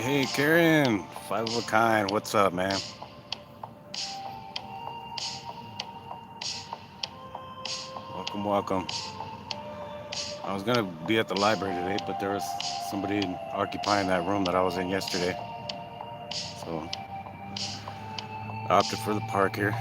Hey, Karen, five of a kind. What's up, man? Welcome, welcome. I was gonna be at the library today, but there was somebody occupying that room that I was in yesterday, so I opted for the park here.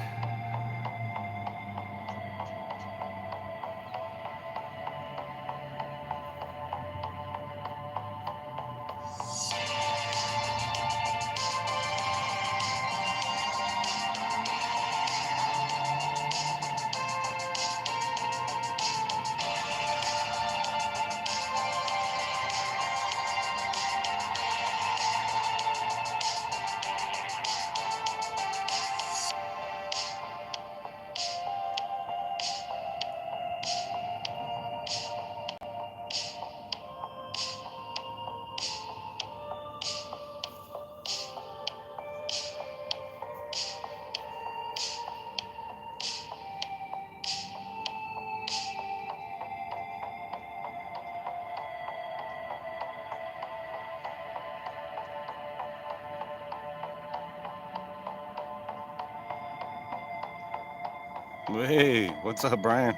Hey, what's up, Brian?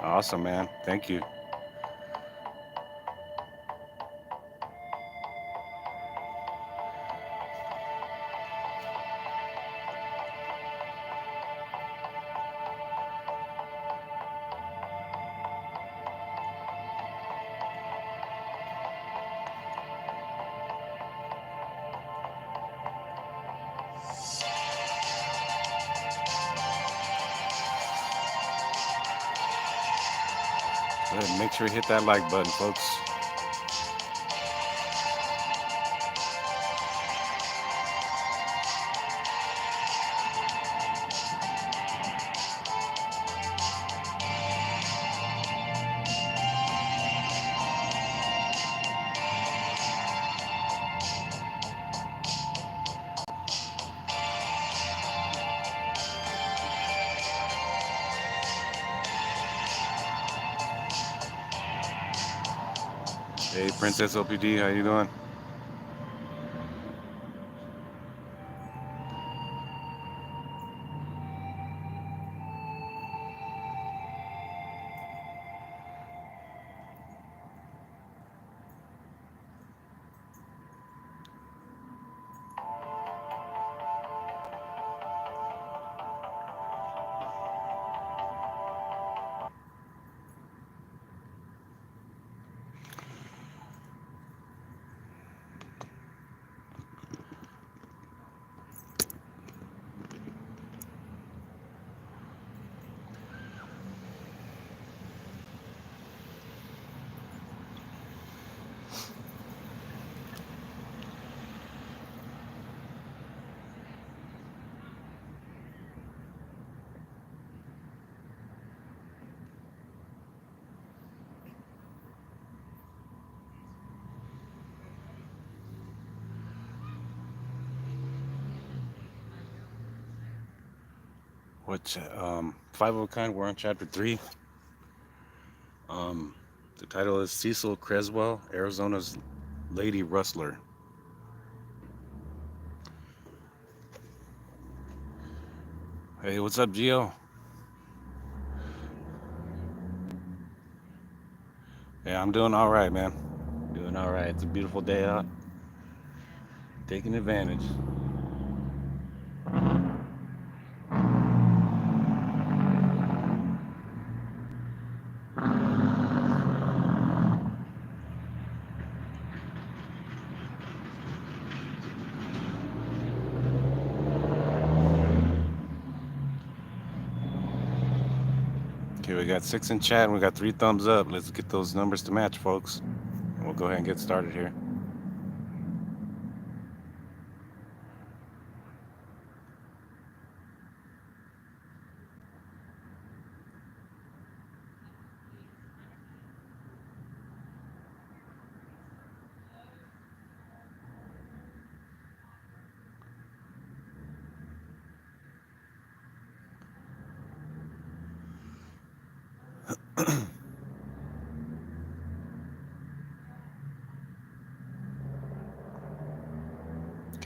Awesome, man. Thank you. Go ahead and make sure you hit that like button, folks. Hey, Princess OPD, how you doing? Five of a kind. We're on chapter three. Um, the title is Cecil Creswell, Arizona's Lady Rustler. Hey, what's up, Gio? Yeah, I'm doing all right, man. Doing all right. It's a beautiful day out. Taking advantage. Okay, we got six in chat and we got three thumbs up. Let's get those numbers to match, folks. And we'll go ahead and get started here.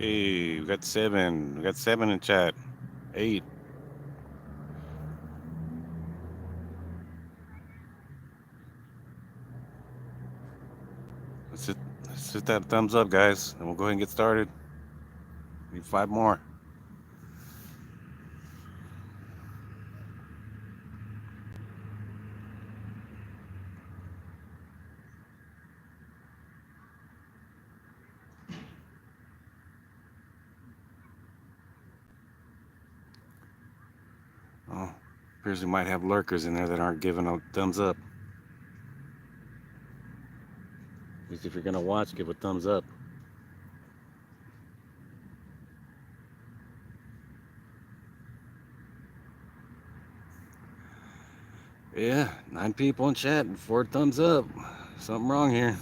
Okay, we got 7. We got 7 in chat. 8. Let's hit, let's hit that thumbs up, guys, and we'll go ahead and get started. Need 5 more. Oh, appears we might have lurkers in there that aren't giving a thumbs up. At least if you're gonna watch, give a thumbs up. Yeah, 9 people in chat and 4 thumbs up. Something wrong here.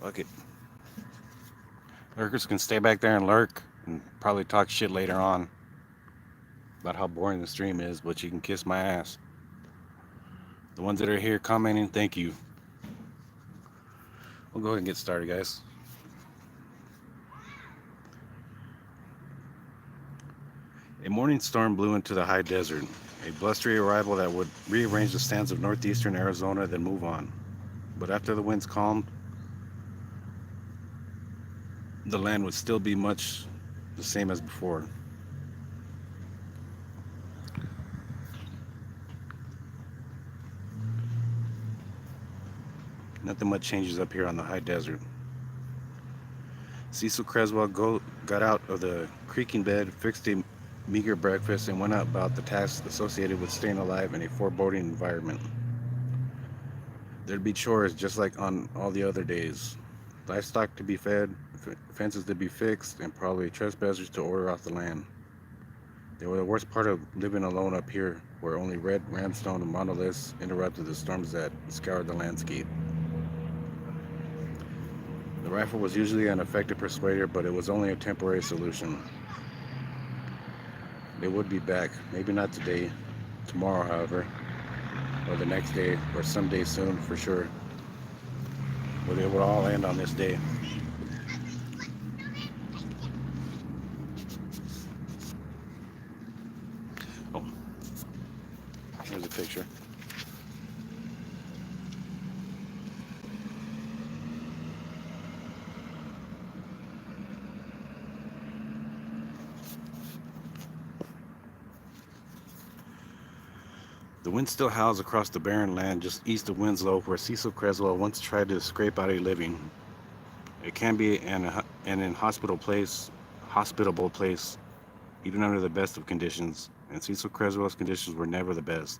Fuck it. Lurkers can stay back there and lurk and probably talk shit later on about how boring the stream is, but you can kiss my ass. The ones that are here commenting, thank you. We'll go ahead and get started, guys. A morning storm blew into the high desert, a blustery arrival that would rearrange the sands of northeastern Arizona, then move on. But after the winds calmed, the land would still be much the same as before. Nothing much changes up here on the high desert. Cecil Creswell got out of the creaking bed, fixed a meager breakfast, and went about the tasks associated with staying alive in a foreboding environment. There'd be chores just like on all the other days. Livestock to be fed, fences to be fixed, and probably trespassers to order off the land. They were the worst part of living alone up here, where only red ramstone and monoliths interrupted the storms that scoured the landscape. The rifle was usually an effective persuader, but it was only a temporary solution. They would be back, maybe not today, tomorrow, however, or the next day, or someday soon for sure. But it would all end on this day. Oh, here's a picture. The wind still howls across the barren land just east of Winslow, where Cecil Creswell once tried to scrape out a living. It can be an inhospitable place, even under the best of conditions, and Cecil Creswell's conditions were never the best.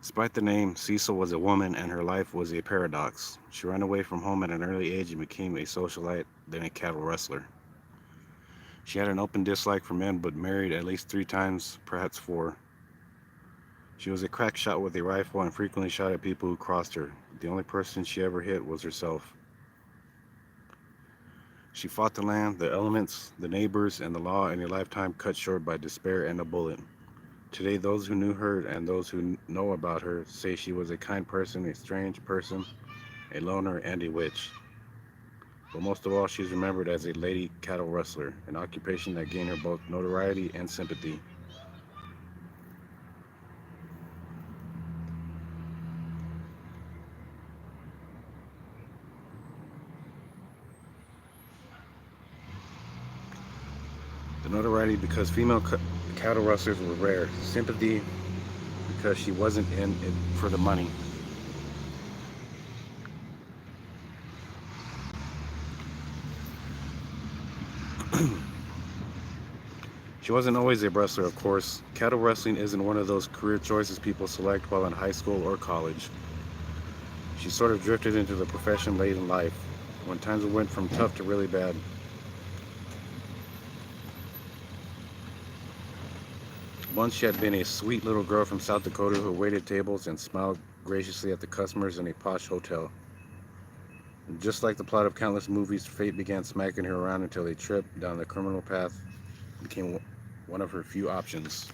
Despite the name, Cecil was a woman, and her life was a paradox. She ran away from home at an early age and became a socialite, then a cattle rustler. She had an open dislike for men, but married at least 3 times, perhaps 4. She was a crack shot with a rifle and frequently shot at people who crossed her. The only person she ever hit was herself. She fought the land, the elements, the neighbors, and the law in a lifetime cut short by despair and a bullet. Today, those who knew her and those who know about her say she was a kind person, a strange person, a loner, and a witch. But most of all, she's remembered as a lady cattle rustler, an occupation that gained her both notoriety and sympathy. The notoriety because female cattle rustlers were rare. Sympathy because she wasn't in it for the money. She wasn't always a wrestler, of course. Cattle wrestling isn't one of those career choices people select while in high school or college. She sort of drifted into the profession late in life, when times went from tough to really bad. Once she had been a sweet little girl from South Dakota who waited tables and smiled graciously at the customers in a posh hotel. And just like the plot of countless movies, fate began smacking her around until a trip down the criminal path became one of her few options.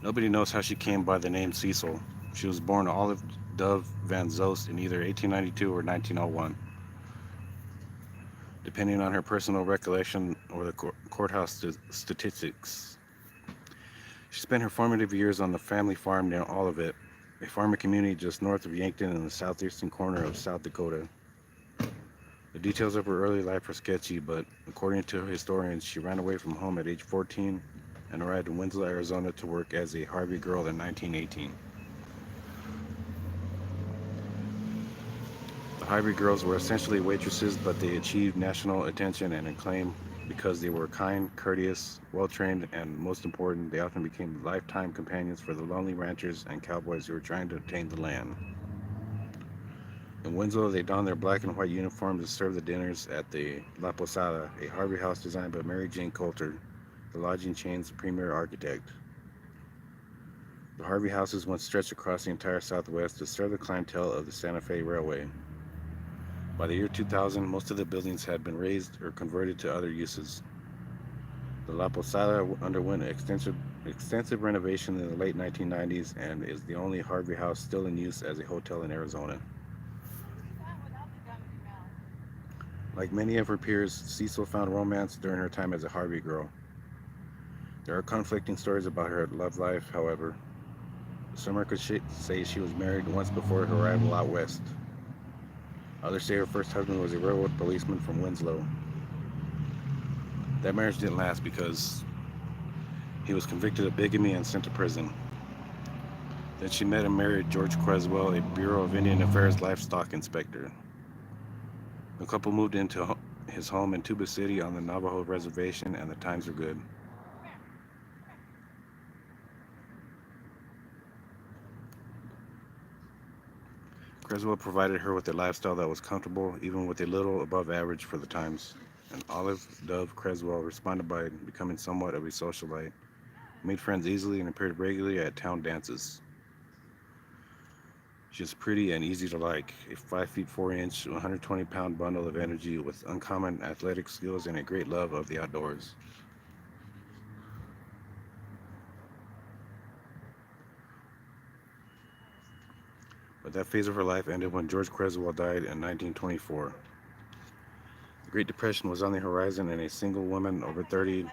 Nobody knows how she came by the name Cecil. She was born Olive Dove Van Zost in either 1892 or 1901, depending on her personal recollection or the courthouse statistics. She spent her formative years on the family farm near Olivet, a farming community just north of Yankton in the southeastern corner of South Dakota. The details of her early life are sketchy, but according to historians, she ran away from home at age 14 and arrived in Winslow, Arizona to work as a Harvey girl in 1918. The Harvey girls were essentially waitresses, but they achieved national attention and acclaim because they were kind, courteous, well-trained, and most important, they often became lifetime companions for the lonely ranchers and cowboys who were trying to obtain the land. In Winslow, they donned their black and white uniforms and served the dinners at the La Posada, a Harvey house designed by Mary Jane Coulter, the lodging chain's premier architect. The Harvey houses once stretched across the entire Southwest to serve the clientele of the Santa Fe Railway. By the year 2000, most of the buildings had been razed or converted to other uses. The La Posada underwent extensive renovation in the late 1990s and is the only Harvey house still in use as a hotel in Arizona. Like many of her peers, Cecil found romance during her time as a Harvey girl. There are conflicting stories about her love life, however. Some records say she was married once before her arrival out west. Others say her first husband was a railroad policeman from Winslow. That marriage didn't last because he was convicted of bigamy and sent to prison. Then she met and married George Creswell, a Bureau of Indian Affairs livestock inspector. The couple moved into his home in Tuba City on the Navajo reservation, and the times were good. Creswell provided her with a lifestyle that was comfortable, even with a little above average for the times. And Olive Dove Creswell responded by becoming somewhat of a socialite, made friends easily, and appeared regularly at town dances. She's pretty and easy to like, a 5 feet 4 inch, 120-pound bundle of energy with uncommon athletic skills and a great love of the outdoors. But that phase of her life ended when George Creswell died in 1924. The Great Depression was on the horizon, and a single woman over 30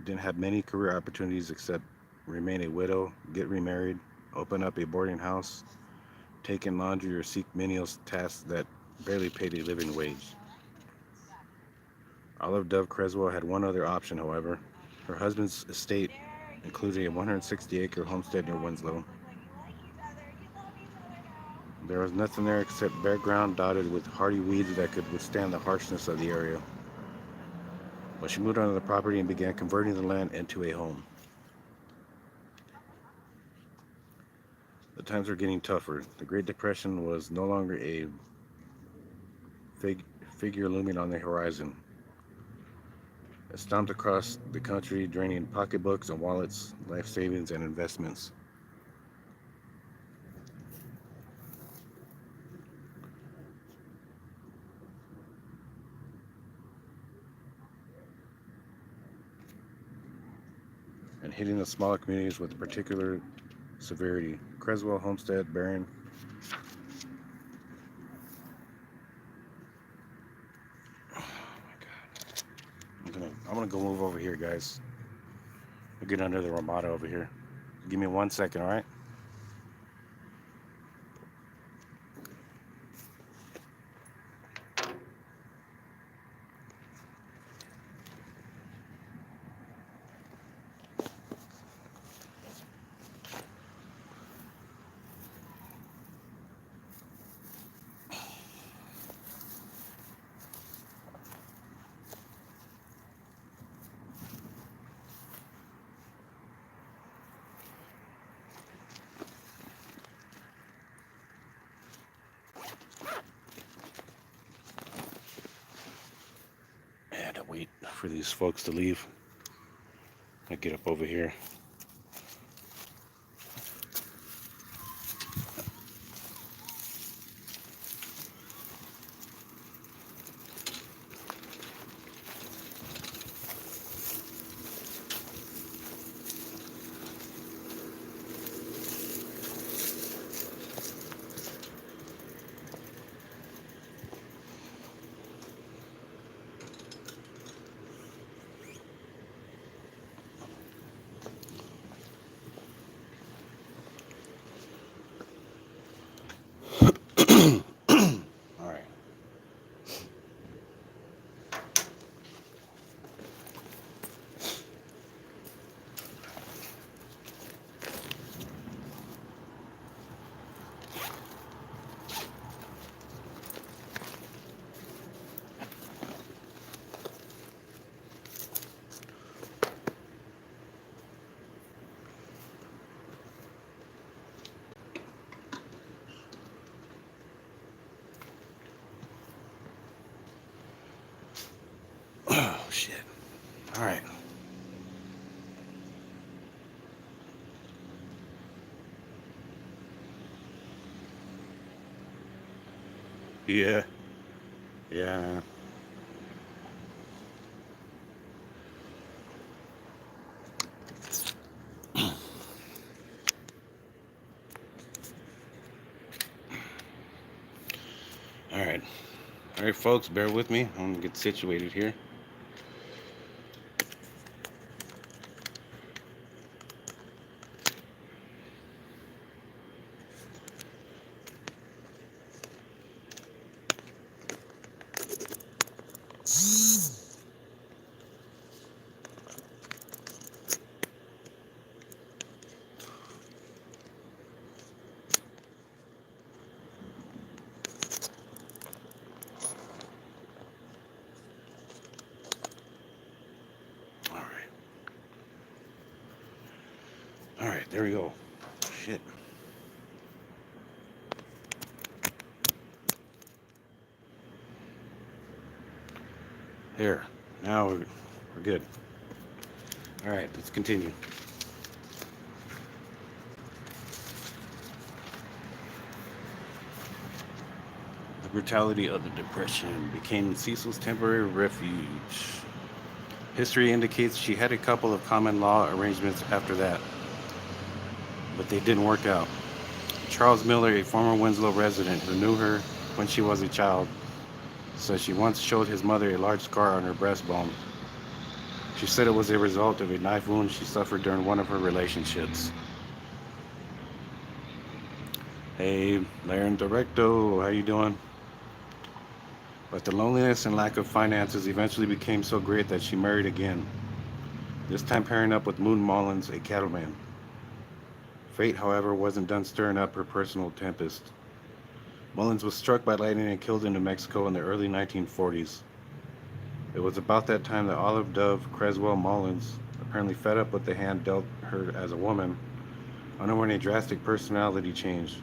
didn't have many career opportunities except remain a widow, get remarried, open up a boarding house, take in laundry, or seek menial tasks that barely paid a living wage. Olive Dove Creswell had one other option, however. Her husband's estate included a 160-acre homestead near Winslow. There was nothing there except bare ground dotted with hardy weeds that could withstand the harshness of the area. But she moved onto the property and began converting the land into a home. The times were getting tougher. The Great Depression was no longer a figure looming on the horizon. It stomped across the country, draining pocketbooks and wallets, life savings, and investments. And hitting the smaller communities with particular severity. Creswell, Homestead, Barron. Oh my God. I'm gonna go move over here, guys. I'll get under the Ramada over here. Give me 1 second, all right? for these folks to leave. I get up over here. All right. Oh, shit. All right. Yeah. Yeah. All right. All right, folks, bear with me. I'm going to get situated here. All right. All right, there we go. Shit. Here. Now we're good. All right, let's continue. The brutality of the Depression became Cecil's temporary refuge. History indicates she had a couple of common law arrangements after that, but they didn't work out. Charles Miller, a former Winslow resident who knew her when she was a child, says she once showed his mother a large scar on her breastbone. She said it was a result of a knife wound she suffered during one of her relationships. Hey, Laren Directo, how you doing? But the loneliness and lack of finances eventually became so great that she married again, this time pairing up with Moon Mullins, a cattleman. Fate, however, wasn't done stirring up her personal tempest. Mullins was struck by lightning and killed in New Mexico in the early 1940s. It was about that time that Olive Dove Creswell Mullins, apparently fed up with the hand dealt her as a woman, underwent a drastic personality change.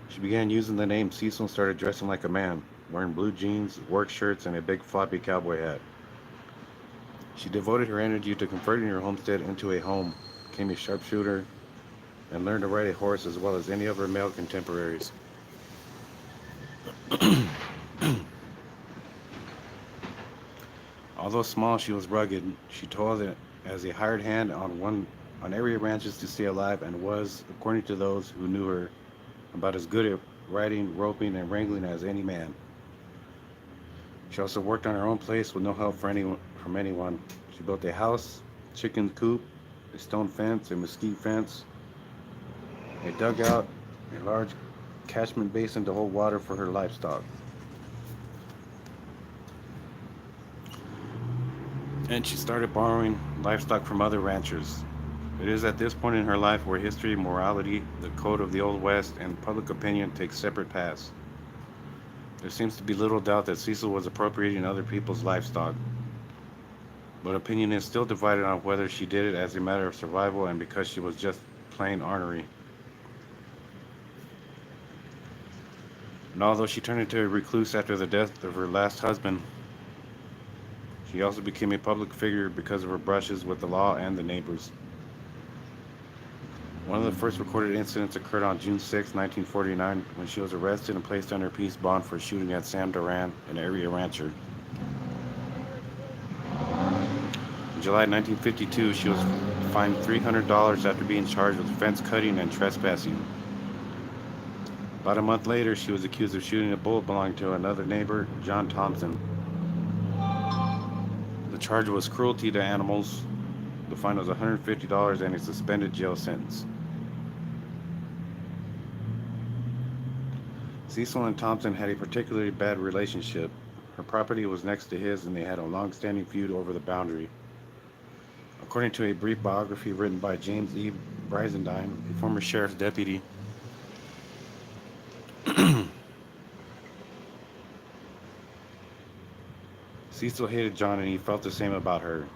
She began using the name Cecil and started dressing like a man, wearing blue jeans, work shirts, and a big floppy cowboy hat. She devoted her energy to converting her homestead into a home, became a sharpshooter, and learned to ride a horse as well as any of her male contemporaries. Although small, she was rugged. She toiled as a hired hand on area ranches to stay alive and was, according to those who knew her, about as good at riding, roping, and wrangling as any man. She also worked on her own place with no help from anyone. She built a house, chicken coop, a stone fence, a mesquite fence, a dugout, a large catchment basin to hold water for her livestock. And she started borrowing livestock from other ranchers. It is at this point in her life where history, morality, the code of the Old West, and public opinion take separate paths. There seems to be little doubt that Cecil was appropriating other people's livestock, but opinion is still divided on whether she did it as a matter of survival and because she was just plain ornery. And although she turned into a recluse after the death of her last husband, She also became a public figure because of her brushes with the law and the neighbors. One of the first recorded incidents occurred on June 6, 1949, when she was arrested and placed under peace bond for shooting at Sam Duran, an area rancher. In July 1952, she was fined $300 after being charged with fence cutting and trespassing. About a month later, she was accused of shooting a bullet belonging to another neighbor, John Thompson. The charge was cruelty to animals. The fine was $150 and a suspended jail sentence. Cecil and Thompson had a particularly bad relationship. Her property was next to his, and they had a long-standing feud over the boundary. According to a brief biography written by James E. Brizendine, a former sheriff's deputy, Cecil hated John and he felt the same about her.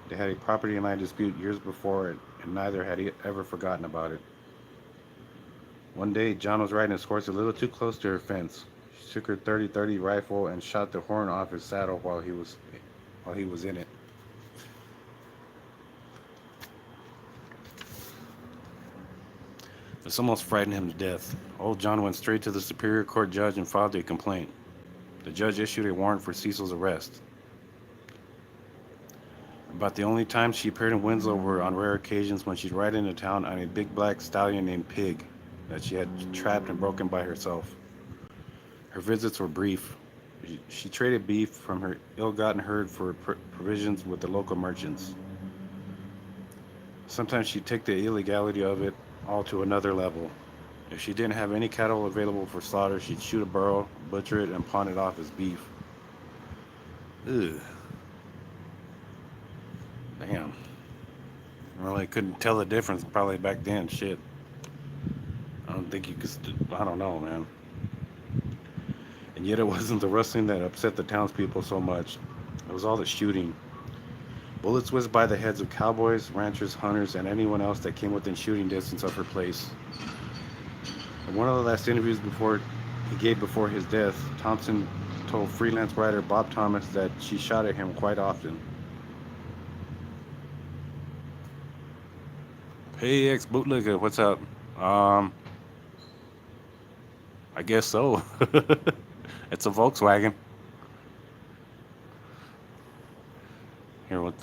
They had a property line dispute years before, and neither had ever forgotten about it. One day, John was riding his horse a little too close to her fence. She took her 30-30 rifle and shot the horn off his saddle while he was in it. This almost frightened him to death. Old John went straight to the Superior Court judge and filed a complaint. The judge issued a warrant for Cecil's arrest. About the only times she appeared in Winslow were on rare occasions when she'd ride into town on a big black stallion named Pig that she had trapped and broken by herself. Her visits were brief. She traded beef from her ill-gotten herd for provisions with the local merchants. Sometimes she'd take the illegality of it all to another level. If she didn't have any cattle available for slaughter, she'd shoot a burro, butcher it, and pawn it off as beef. Ugh. Damn. Really couldn't tell the difference probably back then. Shit. I don't think you could. I don't know, man. And yet it wasn't the rustling that upset the townspeople so much. It was all the shooting. Bullets whizzed by the heads of cowboys, ranchers, hunters, and anyone else that came within shooting distance of her place. In one of the last interviews he gave before his death, Thompson told freelance writer Bob Thomas that she shot at him quite often. Hey, ex-bootlegger, what's up? I guess so. It's a Volkswagen. Here, what?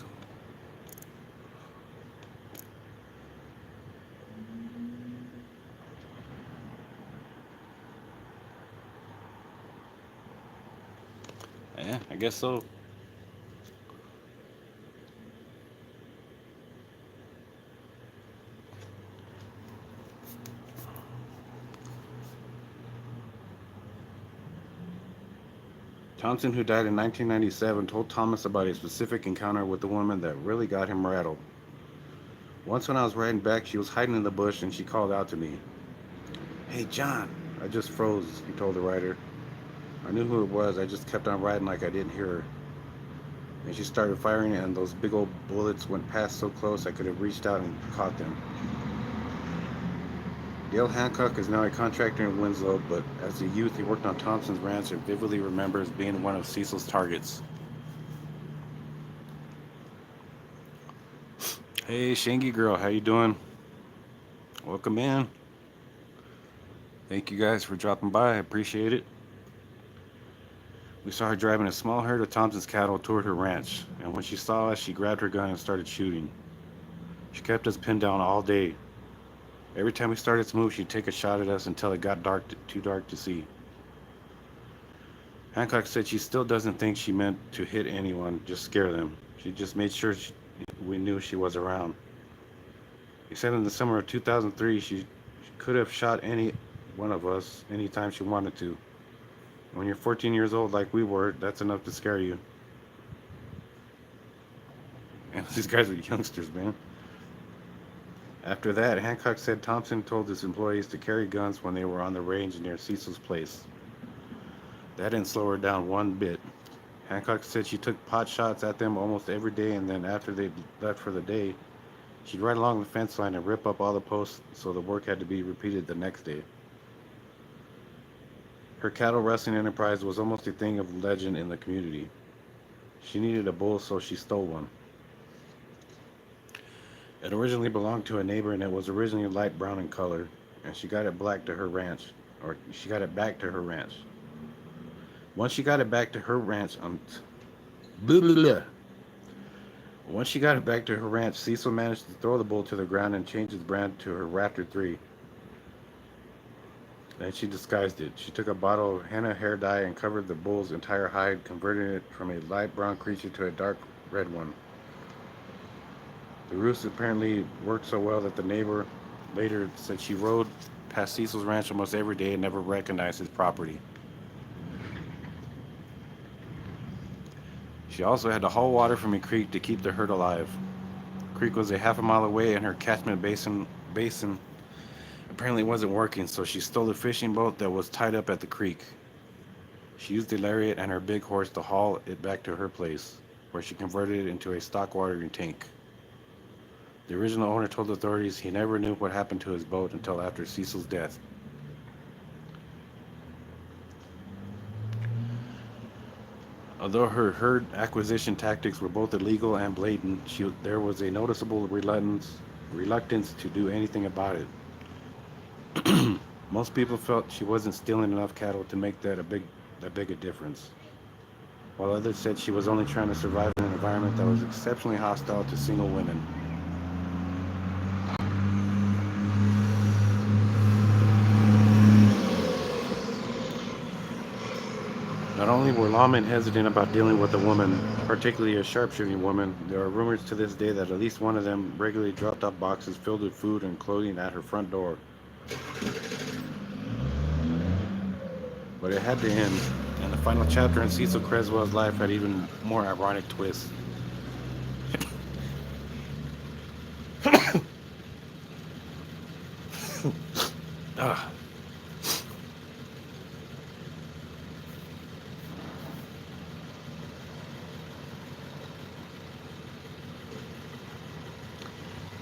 Yeah, I guess so. Thompson, who died in 1997, told Thomas about a specific encounter with a woman that really got him rattled. Once when I was riding back, she was hiding in the bush and she called out to me. "Hey, John." I just froze, he told the writer. I knew who it was, I just kept on riding like I didn't hear her. And she started firing, and those big old bullets went past so close I could have reached out and caught them. Dale Hancock is now a contractor in Winslow, but as a youth he worked on Thompson's ranch and vividly remembers being one of Cecil's targets. Hey, Shangy girl, how you doing? Welcome in. Thank you guys for dropping by. I appreciate it. We saw her driving a small herd of Thompson's cattle toward her ranch, and when she saw us, she grabbed her gun and started shooting. She kept us pinned down all day. Every time we started to move, she'd take a shot at us until it got too dark to see. Hancock said she still doesn't think she meant to hit anyone, just scare them. She just made sure we knew she was around. He said in the summer of 2003, she could have shot any one of us anytime she wanted to. When you're 14 years old like we were, that's enough to scare you. And these guys are youngsters, man. After that, Hancock said Thompson told his employees to carry guns when they were on the range near Cecil's place. That didn't slow her down one bit. Hancock said she took pot shots at them almost every day, and then after they left for the day, she'd ride along the fence line and rip up all the posts, so the work had to be repeated the next day. Her cattle rustling enterprise was almost a thing of legend in the community. She needed a bull, so she stole one. It originally belonged to a neighbor, and it was originally light brown in color, and she got it back to her ranch, or she got it back to her ranch. Once she got it back to her ranch, blah, blah, blah. Once she got it back to her ranch, Cecil managed to throw the bull to the ground and change its brand to her Raptor 3. Then she disguised it. She took a bottle of henna hair dye and covered the bull's entire hide, converting it from a light brown creature to a dark red one. The ruse apparently worked so well that the neighbor later said she rode past Cecil's ranch almost every day and never recognized his property. She also had to haul water from a creek to keep the herd alive. The creek was a half a mile away, and her catchment basin apparently wasn't working, so she stole a fishing boat that was tied up at the creek. She used a lariat and her big horse to haul it back to her place, where she converted it into a stock watering tank. The original owner told authorities he never knew what happened to his boat until after Cecil's death. Although her herd acquisition tactics were both illegal and blatant, there was a noticeable reluctance to do anything about it. Most people felt she wasn't stealing enough cattle to make that big a difference, while others said she was only trying to survive in an environment that was exceptionally hostile to single women. Not only were lawmen hesitant about dealing with a woman, particularly a sharpshooting woman, there are rumors to this day that at least one of them regularly dropped off boxes filled with food and clothing at her front door. But it had to end, and the final chapter in Cecil Creswell's life had even more ironic twists. Ah.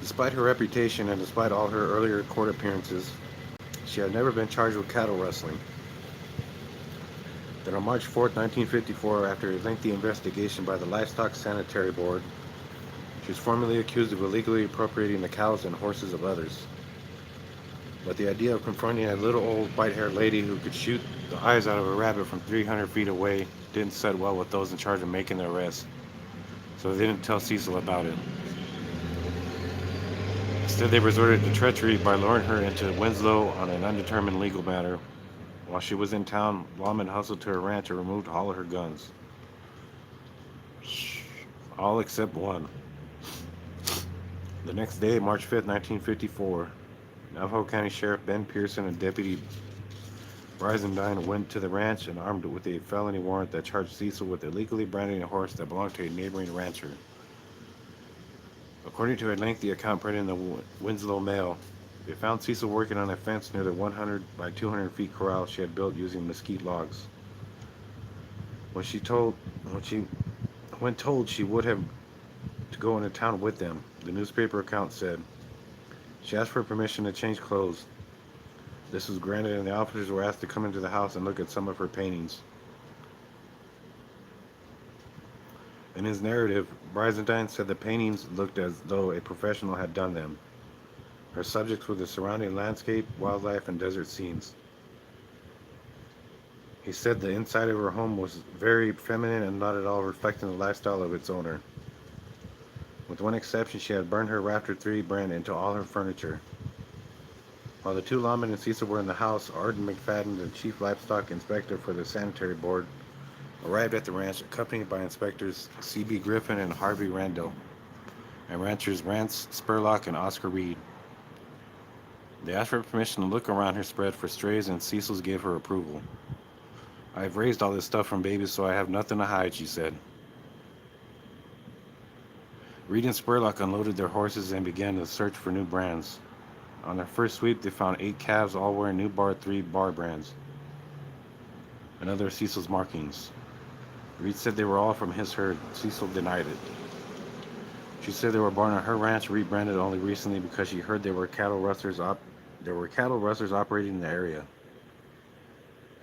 Despite her reputation and despite all her earlier court appearances, she had never been charged with cattle rustling. Then on March 4, 1954, after a lengthy investigation by the Livestock Sanitary Board, she was formally accused of illegally appropriating the cows and horses of others. But the idea of confronting a little old white-haired lady who could shoot the eyes out of a rabbit from 300 feet away didn't set well with those in charge of making the arrest, so they didn't tell Cecil about it. Instead, they resorted to treachery by luring her into Winslow on an undetermined legal matter. While she was in town, lawmen hustled to her ranch and removed all of her guns. All except one. The next day, March 5th, 1954, Navajo County Sheriff Ben Pearson and Deputy Brizendine went to the ranch and armed it with a felony warrant that charged Cecil with illegally branding a horse that belonged to a neighboring rancher. According to a lengthy account printed in the Winslow Mail, they found Cecil working on a fence near the 100 by 200 feet corral she had built using mesquite logs. When told she would have to go into town with them, the newspaper account said, she asked for permission to change clothes. This was granted, and the officers were asked to come into the house and look at some of her paintings. In his narrative, Brizendine said the paintings looked as though a professional had done them. Her subjects were the surrounding landscape, wildlife, and desert scenes. He said the inside of her home was very feminine and not at all reflecting the lifestyle of its owner. With one exception, she had burned her Raptor 3 brand into all her furniture. While the two lawmen and Cecil were in the house, Arden McFadden, the chief livestock inspector for the sanitary board, arrived at the ranch accompanied by inspectors C.B. Griffin and Harvey Randall, and ranchers Rance Spurlock and Oscar Reed. They asked for permission to look around her spread for strays, and Cecil's gave her approval. I've raised all this stuff from babies, so I have nothing to hide, she said. Reed and Spurlock unloaded their horses and began to search for new brands. On their first sweep, they found 8 calves, all wearing new Bar 3 bar brands and other Cecil's markings. Reed said they were all from his herd. Cecil denied it. She said they were born on her ranch, rebranded only recently because she heard there were cattle rustlers operating in the area.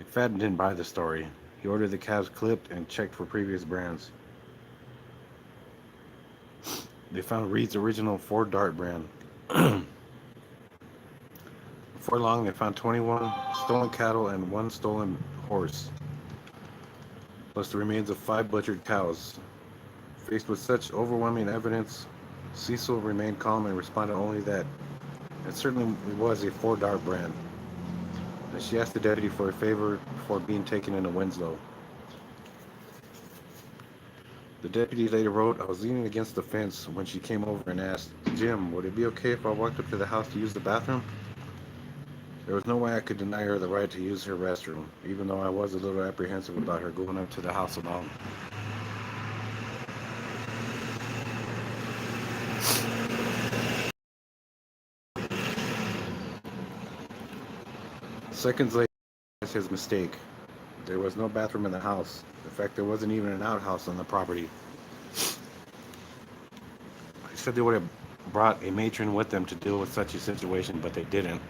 McFadden didn't buy the story. He ordered the calves clipped and checked for previous brands. They found Reed's original Ford Dart brand. Before long, they found 21 stolen cattle and one stolen horse, plus the remains of 5 butchered cows. Faced with such overwhelming evidence, Cecil remained calm and responded only that it certainly was a Ford Dart brand, and she asked the deputy for a favor before being taken into Winslow. The deputy later wrote, "I was leaning against the fence when she came over and asked, 'Jim, would it be okay if I walked up to the house to use the bathroom?' There was no way I could deny her the right to use her restroom, even though I was a little apprehensive about her going up to the house alone." Seconds later, he realized his mistake. There was no bathroom in the house. In fact, there wasn't even an outhouse on the property. He said they would have brought a matron with them to deal with such a situation, but they didn't.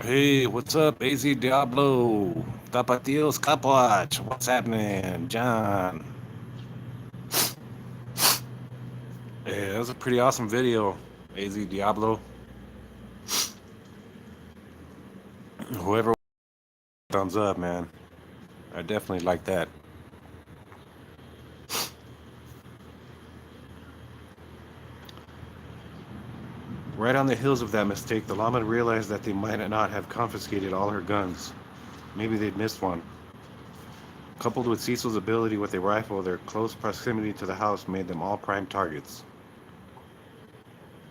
Hey, what's up, AZ Diablo? Tapatios Capwatch. What's happening, John? Hey, that was a pretty awesome video, AZ Diablo. Whoever, thumbs up, man. I definitely like that. Right on the heels of that mistake, the lawman realized that they might not have confiscated all her guns. Maybe they'd missed one. Coupled with Cecil's ability with a rifle, their close proximity to the house made them all prime targets.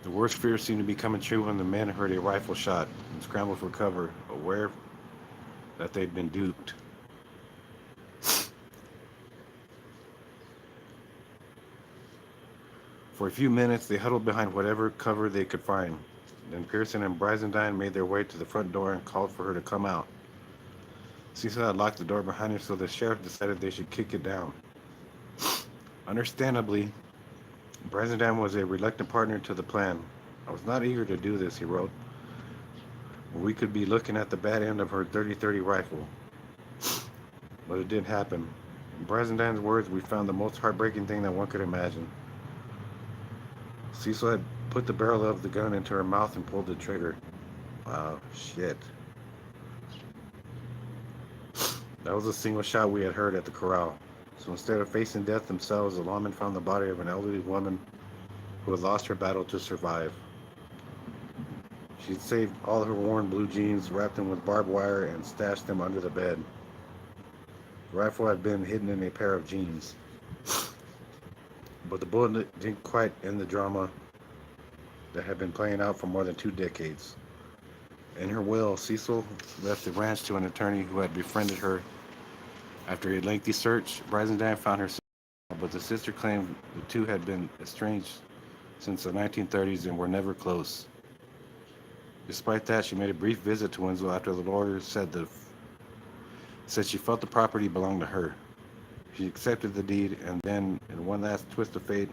The worst fear seemed to be coming true when the men heard a rifle shot and scrambled for cover, aware that they'd been duped. For a few minutes, they huddled behind whatever cover they could find. Then Pearson and Brizendine made their way to the front door and called for her to come out. Cecil had locked the door behind her, so the sheriff decided they should kick it down. Understandably, Brizendine was a reluctant partner to the plan. "I was not eager to do this," he wrote. "We could be looking at the bad end of her 30-30 rifle." But it didn't happen. In Brizendine's words, "We found the most heartbreaking thing that one could imagine." Cecil had put the barrel of the gun into her mouth and pulled the trigger. Wow, shit. That was a single shot we had heard at the corral. So instead of facing death themselves, the lawmen found the body of an elderly woman who had lost her battle to survive. She'd saved all her worn blue jeans, wrapped them with barbed wire, and stashed them under the bed. The rifle had been hidden in a pair of jeans. But the bullet didn't quite end the drama that had been playing out for more than 2 decades. In her will, Cecil left the ranch to an attorney who had befriended her. After a lengthy search, Brizendine found her sister, but the sister claimed the two had been estranged since the 1930s and were never close. Despite that, she made a brief visit to Winslow after the lawyer said she felt the property belonged to her. She accepted the deed and then, in one last twist of fate,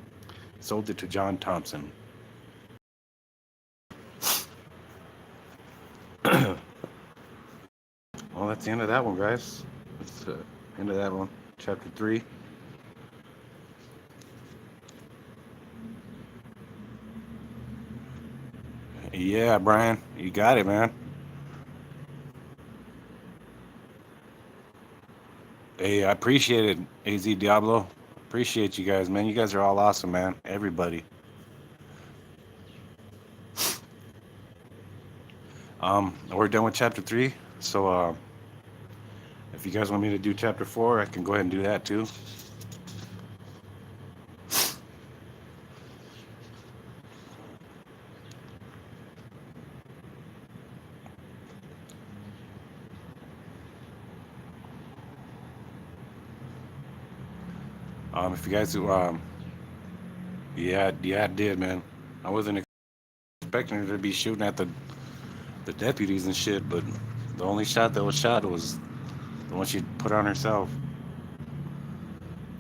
sold it to John Thompson. Well, that's the end of that one, guys. That's the end of that one. Chapter 3. Yeah, Brian, you got it, man. Hey, I appreciate it, AZ Diablo. Appreciate you guys, man. You guys are all awesome, man. Everybody. We're done with chapter 3. So, if you guys want me to do chapter 4, I can go ahead and do that too. If you guys do, yeah, I did, man. I wasn't expecting her to be shooting at the deputies and shit, but the only shot that was shot was the one she put on herself.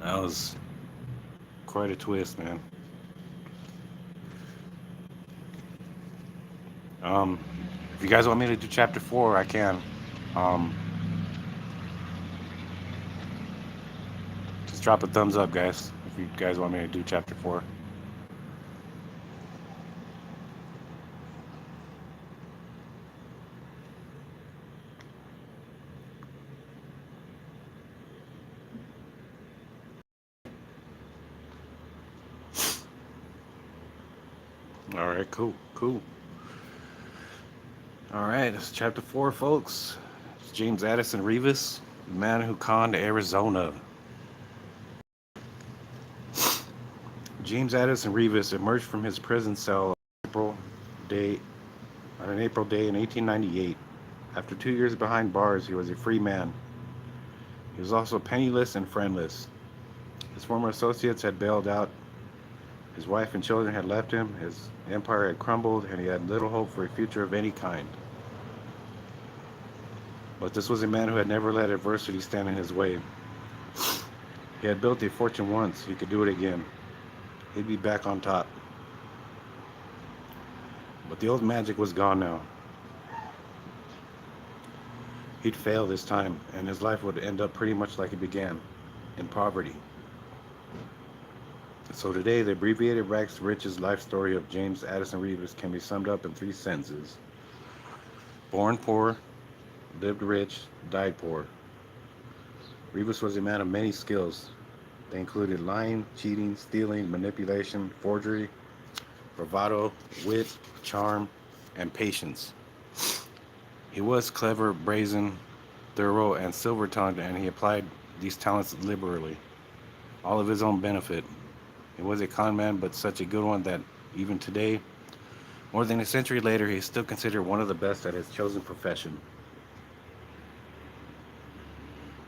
That was quite a twist, man. Um, if you guys want me to do chapter 4, I can. Um, Just drop a thumbs up, guys, if you guys want me to do chapter 4. All right, cool, cool. All right, it's chapter 4, folks. It's James Addison Reeves, the man who conned Arizona. James Addison Reeves emerged from his prison cell April day, on an April day in 1898. After 2 years behind bars, he was a free man. He was also penniless and friendless. His former associates had bailed out, his wife and children had left him, his empire had crumbled, and he had little hope for a future of any kind. But this was a man who had never let adversity stand in his way. He had built a fortune once, he could do it again. He'd be back on top. But the old magic was gone now. He'd fail this time, and his life would end up pretty much like it began, in poverty. So today, the abbreviated rags to riches life story of James Addison Reeves can be summed up in 3 sentences. Born poor, lived rich, died poor. Reeves was a man of many skills. They included lying, cheating, stealing, manipulation, forgery, bravado, wit, charm, and patience. He was clever, brazen, thorough, and silver-tongued, and he applied these talents liberally, all of his own benefit. He was a con man, but such a good one that even today, more than a century later, he is still considered one of the best at his chosen profession.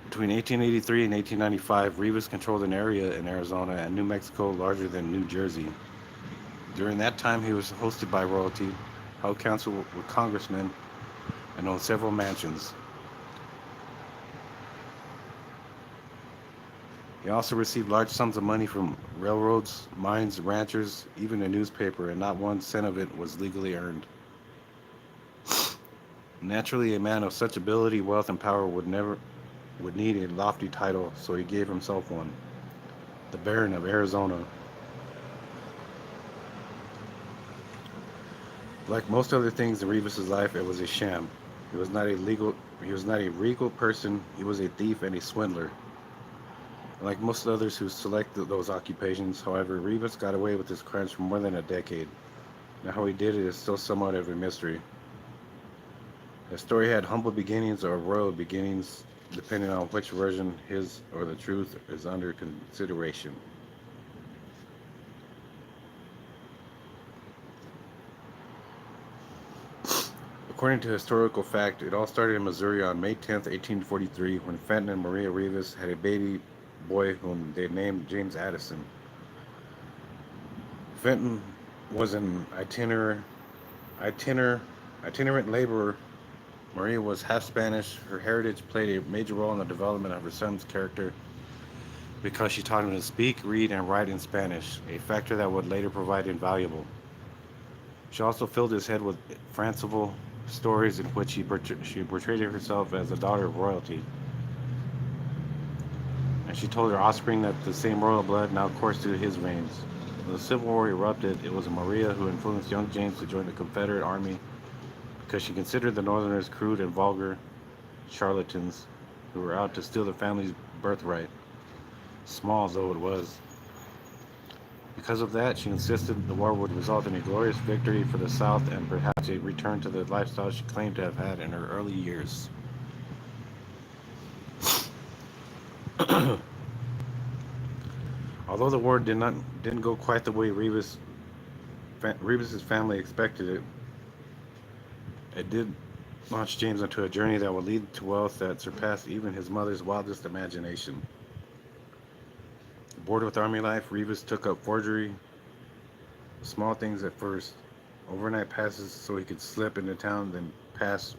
Between 1883 and 1895, Reeves controlled an area in Arizona and New Mexico larger than New Jersey. During that time, he was hosted by royalty, held council with congressmen, and owned several mansions. He also received large sums of money from railroads, mines, ranchers, even a newspaper, and not 1 cent of it was legally earned. Naturally, a man of such ability, wealth, and power would need a lofty title, so he gave himself one, the Baron of Arizona. Like most other things in Reeves' life, it was a sham. He was not a regal person, he was a thief and a swindler. Like most others who select those occupations, however, Reeves got away with his crimes for more than a decade. Now how he did it is still somewhat of a mystery. His story had humble beginnings or royal beginnings, depending on which version his or the truth is under consideration. According to historical fact, it all started in Missouri on May 10, 1843, when Fenton and Maria Reeves had a baby boy whom they named James Addison. Fenton was an itinerant laborer. Maria was half Spanish. Her heritage played a major role in the development of her son's character because she taught him to speak, read, and write in Spanish, a factor that would later prove invaluable. She also filled his head with fanciful stories in which she portrayed herself as a daughter of royalty. And she told her offspring that the same royal blood now coursed through his veins. When the Civil War erupted, it was Maria who influenced young James to join the Confederate Army because she considered the Northerners crude and vulgar charlatans who were out to steal the family's birthright, small though it was. Because of that, she insisted the war would result in a glorious victory for the South and perhaps a return to the lifestyle she claimed to have had in her early years. Although the war didn't go quite the way Reeves' family expected it, it did launch James onto a journey that would lead to wealth that surpassed even his mother's wildest imagination. Bored with army life, Reeves took up forgery, small things at first, overnight passes so he could slip into town, then pass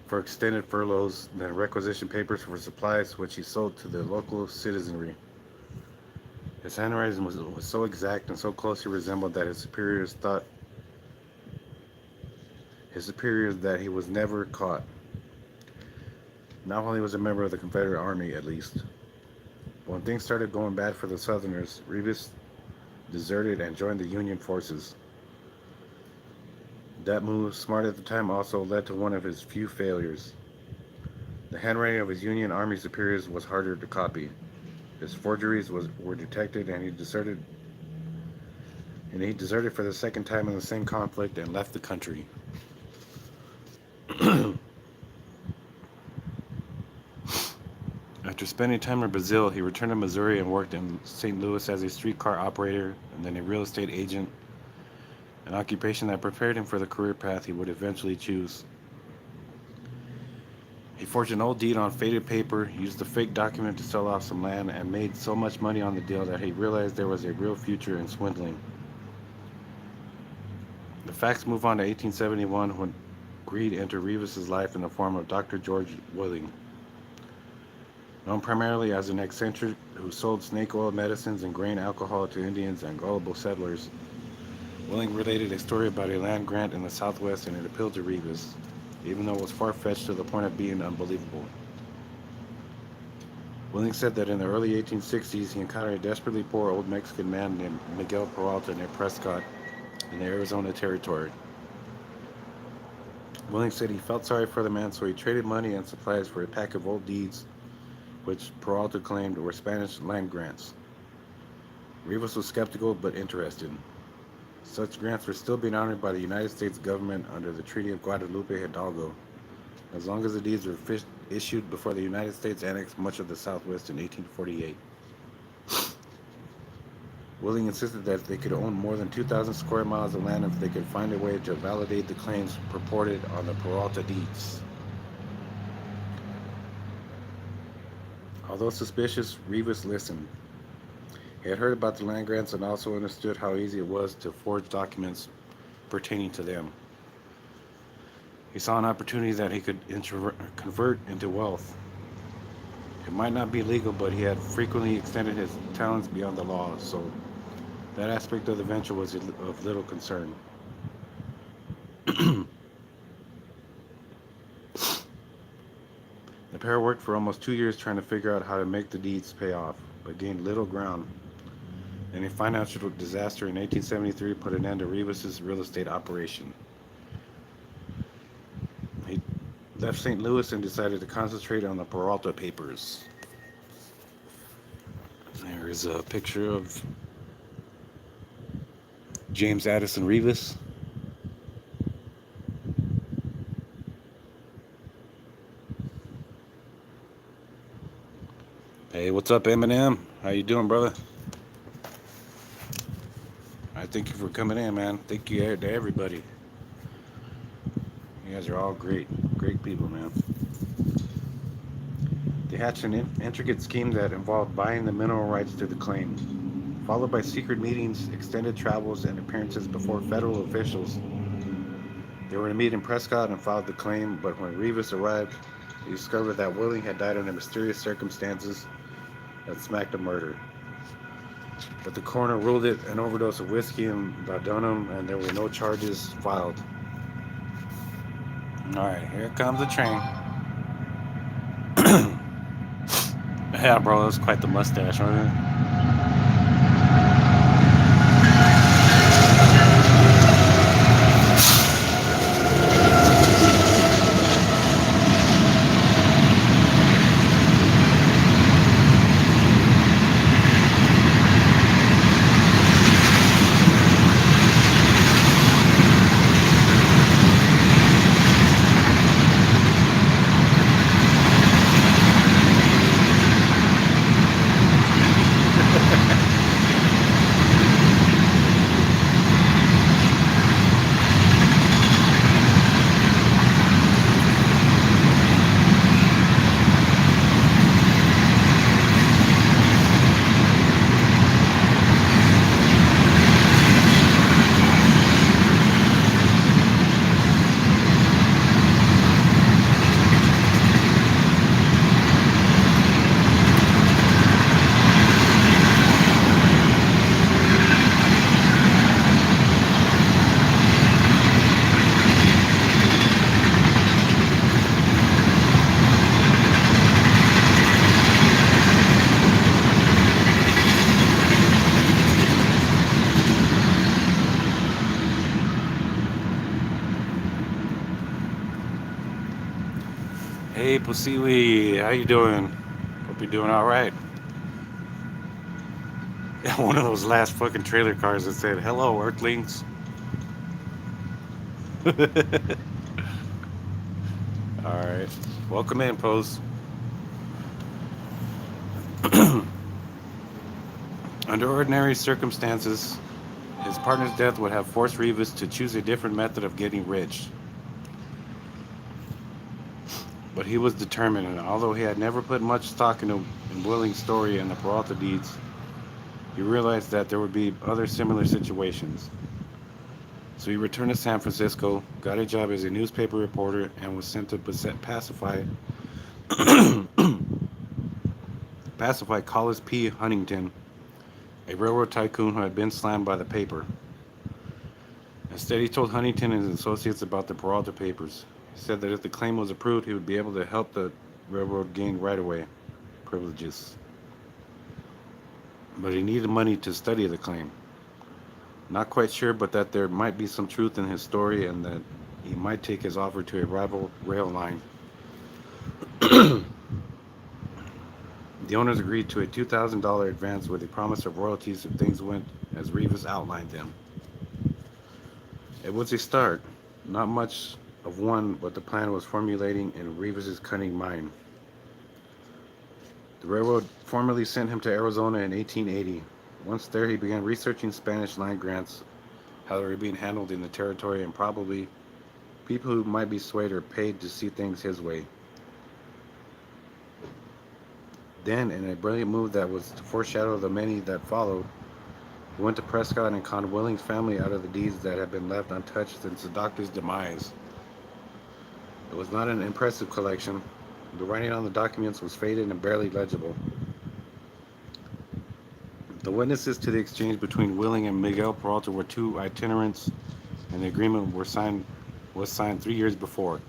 for extended furloughs, then requisition papers for supplies which he sold to the local citizenry. His handwriting was so exact and so closely resembled that his superiors that he was never caught. Not while he was a member of the Confederate Army, at least. When things started going bad for the Southerners, Rivas deserted and joined the Union forces. That move, smart at the time, also led to one of his few failures. The handwriting of his Union Army superiors was harder to copy. His forgeries were detected, and he deserted for the second time in the same conflict and left the country. After spending time in Brazil, he returned to Missouri and worked in St. Louis as a streetcar operator and then a real estate agent, an occupation that prepared him for the career path he would eventually choose. He forged an old deed on faded paper, used a fake document to sell off some land, and made so much money on the deal that he realized there was a real future in swindling. The facts move on to 1871 when greed entered Rivas' life in the form of Dr. George Willing. Known primarily as an eccentric who sold snake oil medicines and grain alcohol to Indians and gullible settlers, Willing related a story about a land grant in the Southwest, and it appealed to Rivas, even though it was far-fetched to the point of being unbelievable. Willing said that in the early 1860s he encountered a desperately poor old Mexican man named Miguel Peralta near Prescott in the Arizona Territory. Willing said he felt sorry for the man, so he traded money and supplies for a pack of old deeds which Peralta claimed were Spanish land grants. Rivas was skeptical but interested. Such grants were still being honored by the United States government under the Treaty of Guadalupe Hidalgo, as long as the deeds were issued before the United States annexed much of the Southwest in 1848. Willing insisted that they could own more than 2,000 square miles of land if they could find a way to validate the claims purported on the Peralta deeds. Although suspicious, Rivas listened. He had heard about the land grants and also understood how easy it was to forge documents pertaining to them. He saw an opportunity that he could convert into wealth. It might not be legal, but he had frequently extended his talents beyond the law, so that aspect of the venture was of little concern. The pair worked for almost 2 years trying to figure out how to make the deeds pay off, but gained little ground. And a financial disaster in 1873 put an end to Rivas' real estate operation. He left St. Louis and decided to concentrate on the Peralta papers. There is a picture of James Addison Rivas. Hey, what's up, Eminem? How you doing, brother? I thank you for coming in, man. Thank you to everybody. You guys are all great people, man. They hatched an intricate scheme that involved buying the mineral rights to the claim, followed by secret meetings, extended travels, and appearances before federal officials. They were to meet in Prescott and file the claim, but when Rivas arrived, he discovered that Willing had died under mysterious circumstances that smacked of murder. But the coroner ruled it an overdose of whiskey and laudanum, and there were no charges filed. Alright, here comes the train. Yeah, bro, that was quite the mustache, wasn't it? Hey, Posiwi, how you doing? Hope you're doing all right. One of those last fucking trailer cars that said, "Hello, Earthlings." All right, welcome in, Pose. Under ordinary circumstances, his partner's death would have forced Rivas to choose a different method of getting rich. But he was determined, and although he had never put much stock in Willing's story and the Peralta deeds, he realized that there would be other similar situations. So he returned to San Francisco, got a job as a newspaper reporter, and was sent to pacify Collis P. Huntington, a railroad tycoon who had been slammed by the paper. Instead, he told Huntington and his associates about the Peralta papers. He said that if the claim was approved, he would be able to help the railroad gain right-of-way privileges. But he needed money to study the claim. Not quite sure, but that there might be some truth in his story and that he might take his offer to a rival rail line. The owners agreed to a $2,000 advance with a promise of royalties if things went as Rivas outlined them. It was a start, not much of one, but the plan was formulating in Rivas's cunning mind. The railroad formally sent him to Arizona in 1880. Once there, he began researching Spanish land grants, how they were being handled in the territory, and probably people who might be swayed or paid to see things his way. Then, in a brilliant move that was to foreshadow the many that followed, he went to Prescott and conned Willing's family out of the deeds that had been left untouched since the doctor's demise. It was not an impressive collection. The writing on the documents was faded and barely legible. The witnesses to the exchange between Willing and Miguel Peralta were two itinerants, and the agreement was signed 3 years before.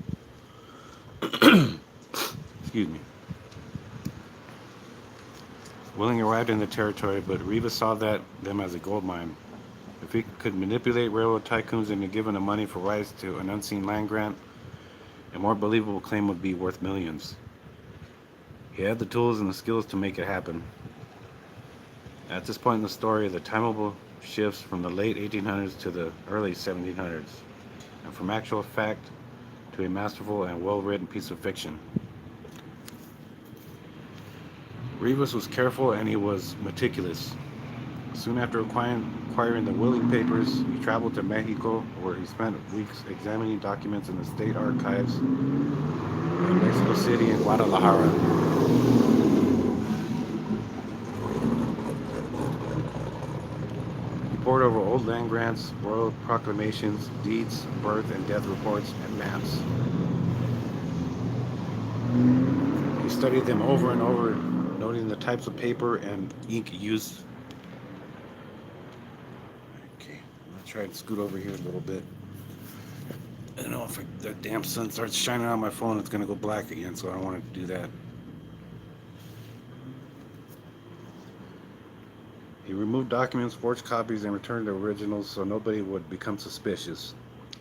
Excuse me. Willing arrived in the territory, but Rivas saw them as a gold mine. If he could manipulate railroad tycoons into giving them money for rights to an unseen land grant, a more believable claim would be worth millions. He had the tools and the skills to make it happen. At this point in the story, the timeable shifts from the late 1800s to the early 1700s, and from actual fact to a masterful and well-written piece of fiction. Rivas was careful and he was meticulous. Soon after acquiring the Willing papers, he traveled to Mexico, where he spent weeks examining documents in the state archives in Mexico City and Guadalajara. He pored over old land grants, royal proclamations, deeds, birth and death reports, and maps. He studied them over and over, noting the types of paper and ink used. Okay, I'm gonna try and scoot over here a little bit. I don't know if the damn sun starts shining on my phone, it's gonna go black again, so I don't want it to do that. He removed documents, forged copies, and returned the originals so nobody would become suspicious.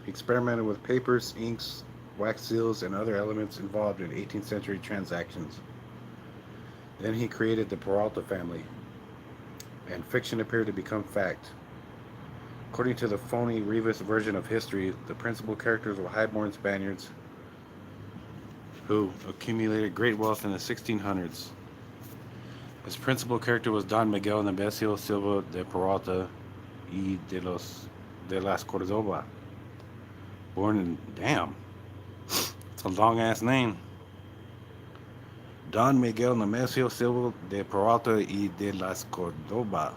He experimented with papers, inks, wax seals, and other elements involved in 18th century transactions. Then he created the Peralta family, and fiction appeared to become fact. According to the phony Rivas version of history, the principal characters were high-born Spaniards who accumulated great wealth in the 1600s. His principal character was Don Miguel Nemesio Silva de Peralta y de las Córdoba. Born in, damn, it's a long-ass name. Don Miguel Nemesio Silva de Peralta y de las Córdoba.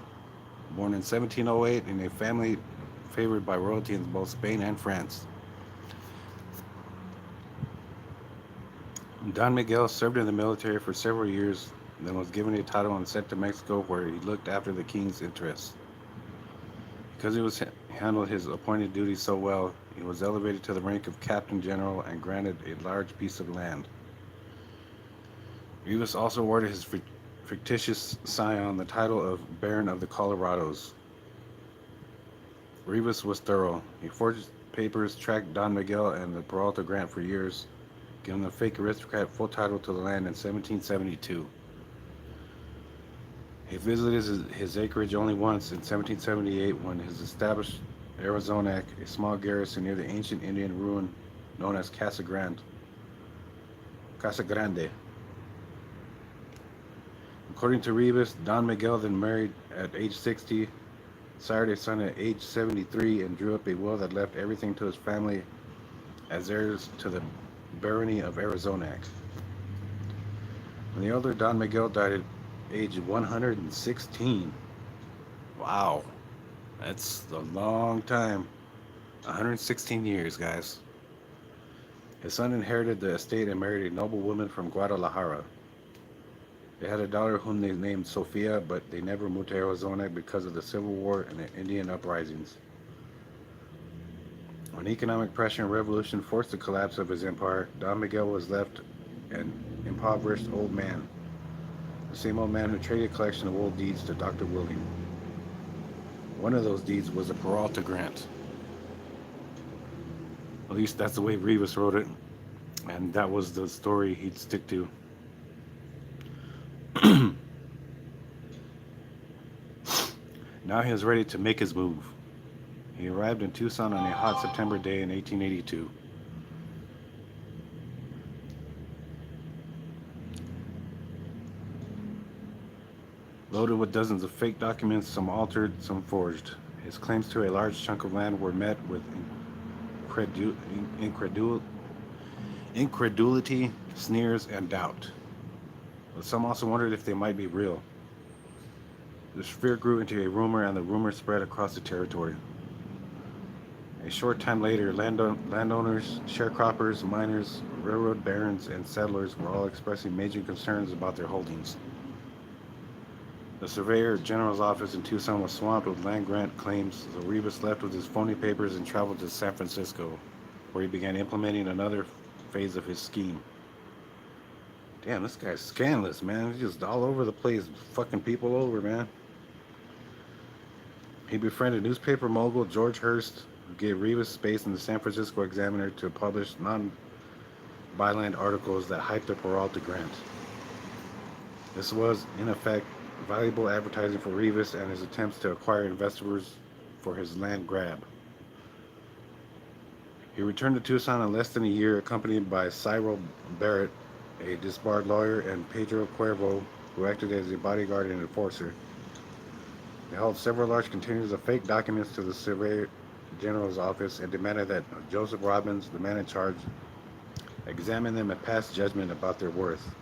Born in 1708 in a family favored by royalty in both Spain and France. Don Miguel served in the military for several years, then was given a title and sent to Mexico, where he looked after the king's interests. Because he handled his appointed duties so well, he was elevated to the rank of captain general and granted a large piece of land. Rivas also awarded his fictitious scion the title of Baron of the Colorados. Rivas was thorough. He forged papers, tracked Don Miguel and the Peralta grant for years, giving the fake aristocrat full title to the land in 1772. He visited his acreage only once in 1778 when he established Arizonac, a small garrison near the ancient Indian ruin known as Casa Grande. According to Rebus, Don Miguel then married at age 60, sired a son at age 73, and drew up a will that left everything to his family as heirs to the barony of Arizonac. When the elder Don Miguel died at age 116, wow, that's a long time. 116 years, guys. His son inherited the estate and married a noble woman from Guadalajara. They had a daughter whom they named Sofia, but they never moved to Arizona because of the Civil War and the Indian uprisings. When economic pressure and revolution forced the collapse of his empire, Don Miguel was left an impoverished old man, the same old man who traded a collection of old deeds to Dr. William. One of those deeds was a Peralta grant. At least that's the way Rivas wrote it, and that was the story he'd stick to. Now he was ready to make his move. He arrived in Tucson on a hot September day in 1882. Loaded with dozens of fake documents, some altered, some forged. His claims to a large chunk of land were met with incredulity, sneers, and doubt. But some also wondered if they might be real. The fear grew into a rumor, and the rumor spread across the territory. A short time later, landowners, sharecroppers, miners, railroad barons, and settlers were all expressing major concerns about their holdings. The Surveyor General's office in Tucson was swamped with land grant claims, so Rivas left with his phony papers and traveled to San Francisco, where he began implementing another phase of his scheme. Damn, this guy's scandalous, man. He's just all over the place, fucking people over, man. He befriended newspaper mogul George Hearst, who gave Rivas space in the San Francisco Examiner to publish non-byline articles that hyped the Peralta grant. This was, in effect, valuable advertising for Rivas and his attempts to acquire investors for his land grab. He returned to Tucson in less than a year, accompanied by Cyril Barrett, a disbarred lawyer, and Pedro Cuervo, who acted as a bodyguard and enforcer. They hauled several large containers of fake documents to the Surveyor General's office and demanded that Joseph Robbins, the man in charge, examine them and pass judgment about their worth.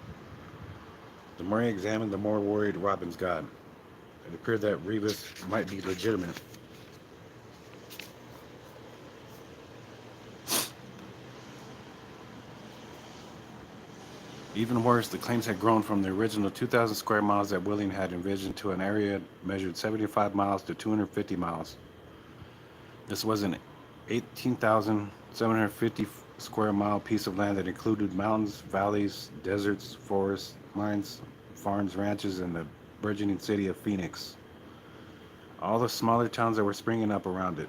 The more he examined, the more worried Robbins got. It appeared that Rivas might be legitimate. Even worse, the claims had grown from the original 2,000 square miles that William had envisioned to an area measured 75 miles to 250 miles. This was an 18,750 square mile piece of land that included mountains, valleys, deserts, forests, mines, farms, ranches, and the burgeoning city of Phoenix. All the smaller towns that were springing up around it.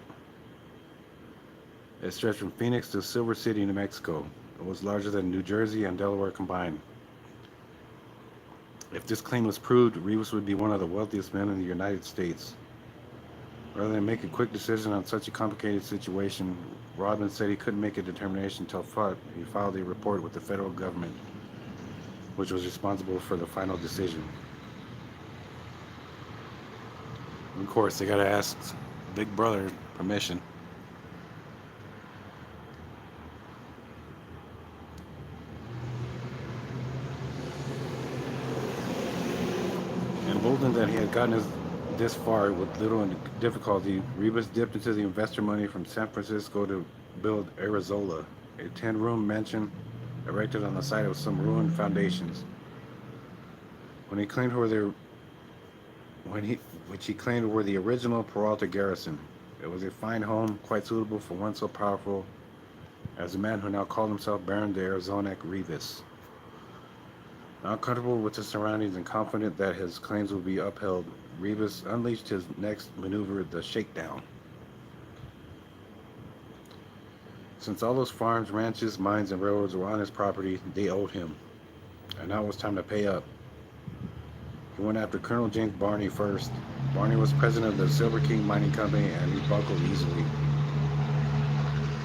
It stretched from Phoenix to Silver City, New Mexico. It was larger than New Jersey and Delaware combined. If this claim was proved, Rivas would be one of the wealthiest men in the United States. Rather than make a quick decision on such a complicated situation, Robbins said he couldn't make a determination until he filed a report with the federal government, which was responsible for the final decision. And of course, they gotta ask Big Brother permission. Emboldened that he had gotten this far with little difficulty, Rivas dipped into the investor money from San Francisco to build Arizola, a 10-room mansion erected on the site of some ruined foundations. Which he claimed were the original Peralta garrison. It was a fine home, quite suitable for one so powerful as the man who now called himself Baron de Arizonac Rivas. Now comfortable with his surroundings and confident that his claims would be upheld, Rivas unleashed his next maneuver, the shakedown. Since all those farms, ranches, mines, and railroads were on his property, they owed him. And now it was time to pay up. He went after Colonel James Barney first. Barney was president of the Silver King Mining Company, and he buckled easily.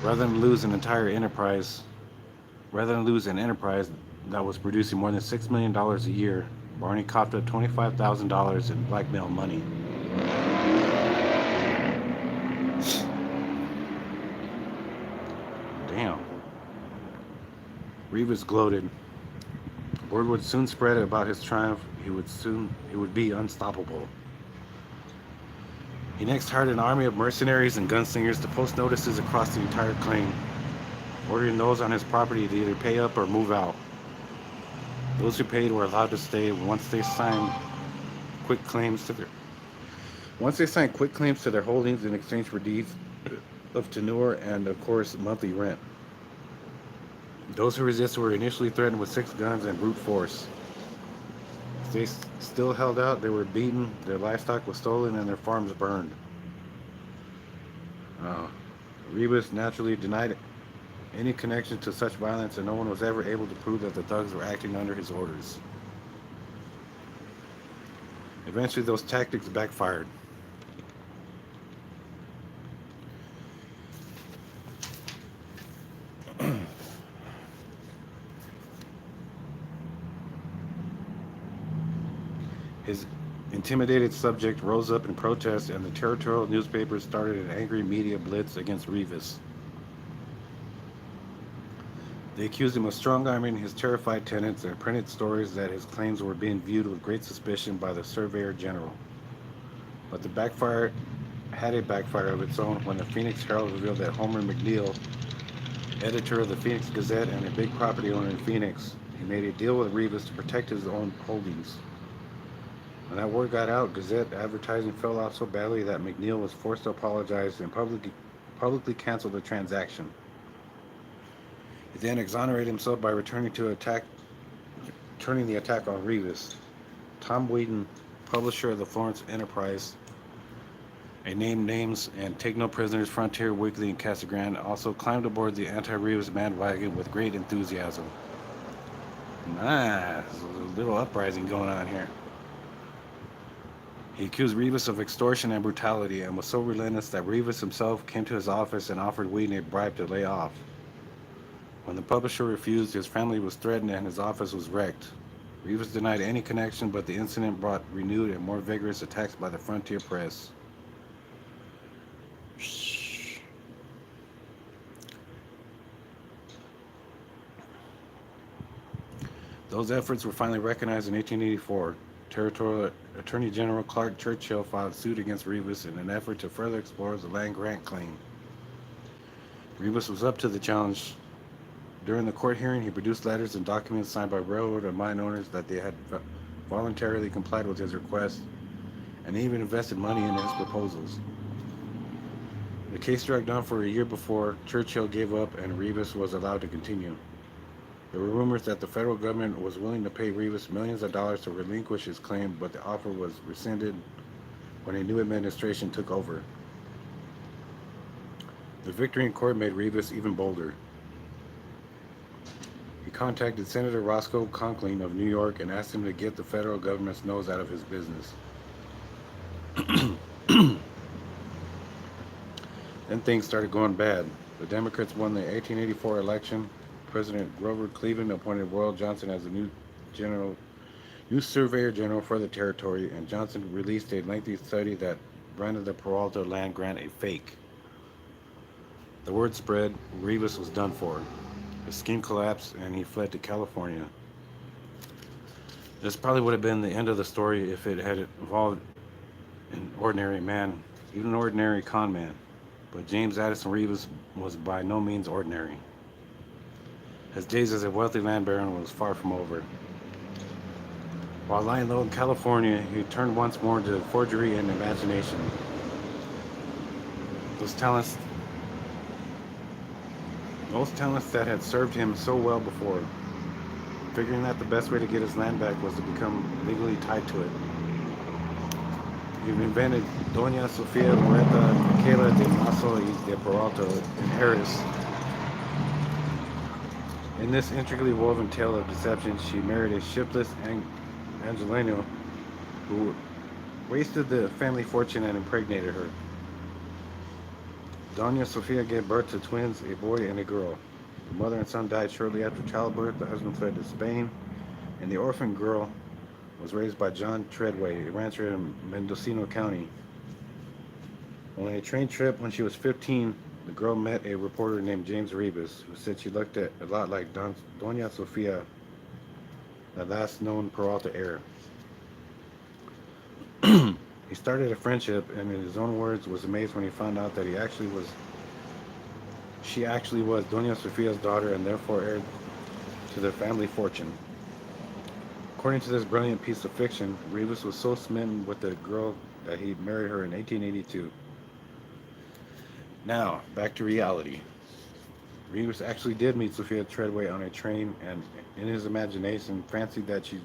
Rather than lose an enterprise that was producing more than $6 million a year, Barney coughed up $25,000 in blackmail money. Damn. Rivas gloated. Word would soon spread about his triumph. He would be unstoppable. He next hired an army of mercenaries and gunslingers to post notices across the entire claim, ordering those on his property to either pay up or move out. Those who paid were allowed to stay once they signed quick claims to their holdings in exchange for deeds of tenure and, of course, monthly rent. Those who resisted were initially threatened with 6 guns and brute force. If they still held out, they were beaten, their livestock was stolen, and their farms burned. Rivas naturally denied any connection to such violence, and no one was ever able to prove that the thugs were acting under his orders. Eventually, those tactics backfired. His intimidated subject rose up in protest, and the territorial newspapers started an angry media blitz against Rivas. They accused him of strong-arming his terrified tenants and printed stories that his claims were being viewed with great suspicion by the Surveyor General. But the backfire had a backfire of its own when the Phoenix Herald revealed that Homer McNeil, editor of the Phoenix Gazette and a big property owner in Phoenix, he made a deal with Rivas to protect his own holdings. When that word got out, Gazette advertising fell off so badly that McNeil was forced to apologize and publicly cancel the transaction. He then exonerated himself by turning the attack on Rivas. Tom Wheaton, publisher of the Florence Enterprise, a Name Names and Take No Prisoners Frontier Weekly in Casa Grande, also climbed aboard the anti-Rivas bandwagon with great enthusiasm. There's a little uprising going on here. He accused Rivas of extortion and brutality and was so relentless that Rivas himself came to his office and offered Wheaton a bribe to lay off. When the publisher refused, his family was threatened and his office was wrecked. Rivas denied any connection, but the incident brought renewed and more vigorous attacks by the Frontier Press. Those efforts were finally recognized in 1884. Territorial Attorney General Clark Churchill filed suit against Rivas in an effort to further explore the land grant claim. Rivas was up to the challenge. During the court hearing, he produced letters and documents signed by railroad and mine owners that they had voluntarily complied with his request, and he even invested money in his proposals. The case dragged on for a year before Churchill gave up and Rivas was allowed to continue. There were rumors that the federal government was willing to pay Rivas millions of dollars to relinquish his claim, but the offer was rescinded when a new administration took over. The victory in court made Rivas even bolder. He contacted Senator Roscoe Conkling of New York and asked him to get the federal government's nose out of his business. Then things started going bad. The Democrats won the 1884 election. President Grover Cleveland appointed Royal Johnson as the new Surveyor General for the territory, and Johnson released a lengthy study that branded the Peralta land grant a fake. The word spread, Rivas was done for. His scheme collapsed, and he fled to California. This probably would have been the end of the story if it had involved an ordinary man, even an ordinary con man. But James Addison Rivas was by no means ordinary. His days as a wealthy land baron was far from over. While lying low in California, he turned once more to forgery and imagination. Those talents that had served him so well before, figuring that the best way to get his land back was to become legally tied to it. He invented Doña Sofia Huerta Michaela de Mazo y de Peralta in Harris, In this intricately woven tale of deception, she married a shiftless Angelino who wasted the family fortune and impregnated her. Doña Sofia gave birth to twins, a boy and a girl. The mother and son died shortly after childbirth. The husband fled to Spain, and the orphan girl was raised by John Treadway, a rancher in Mendocino County. On a train trip when she was 15, the girl met a reporter named James Rebus, who said she looked a lot like Doña Sofia, the last known Peralta heir. He started a friendship, and in his own words, was amazed when he found out that she actually was Doña Sofia's daughter and therefore heir to their family fortune. According to this brilliant piece of fiction, Rebus was so smitten with the girl that he married her in 1882. Now, back to reality. Rebus actually did meet Sophia Treadway on a train and, in his imagination, fancied that she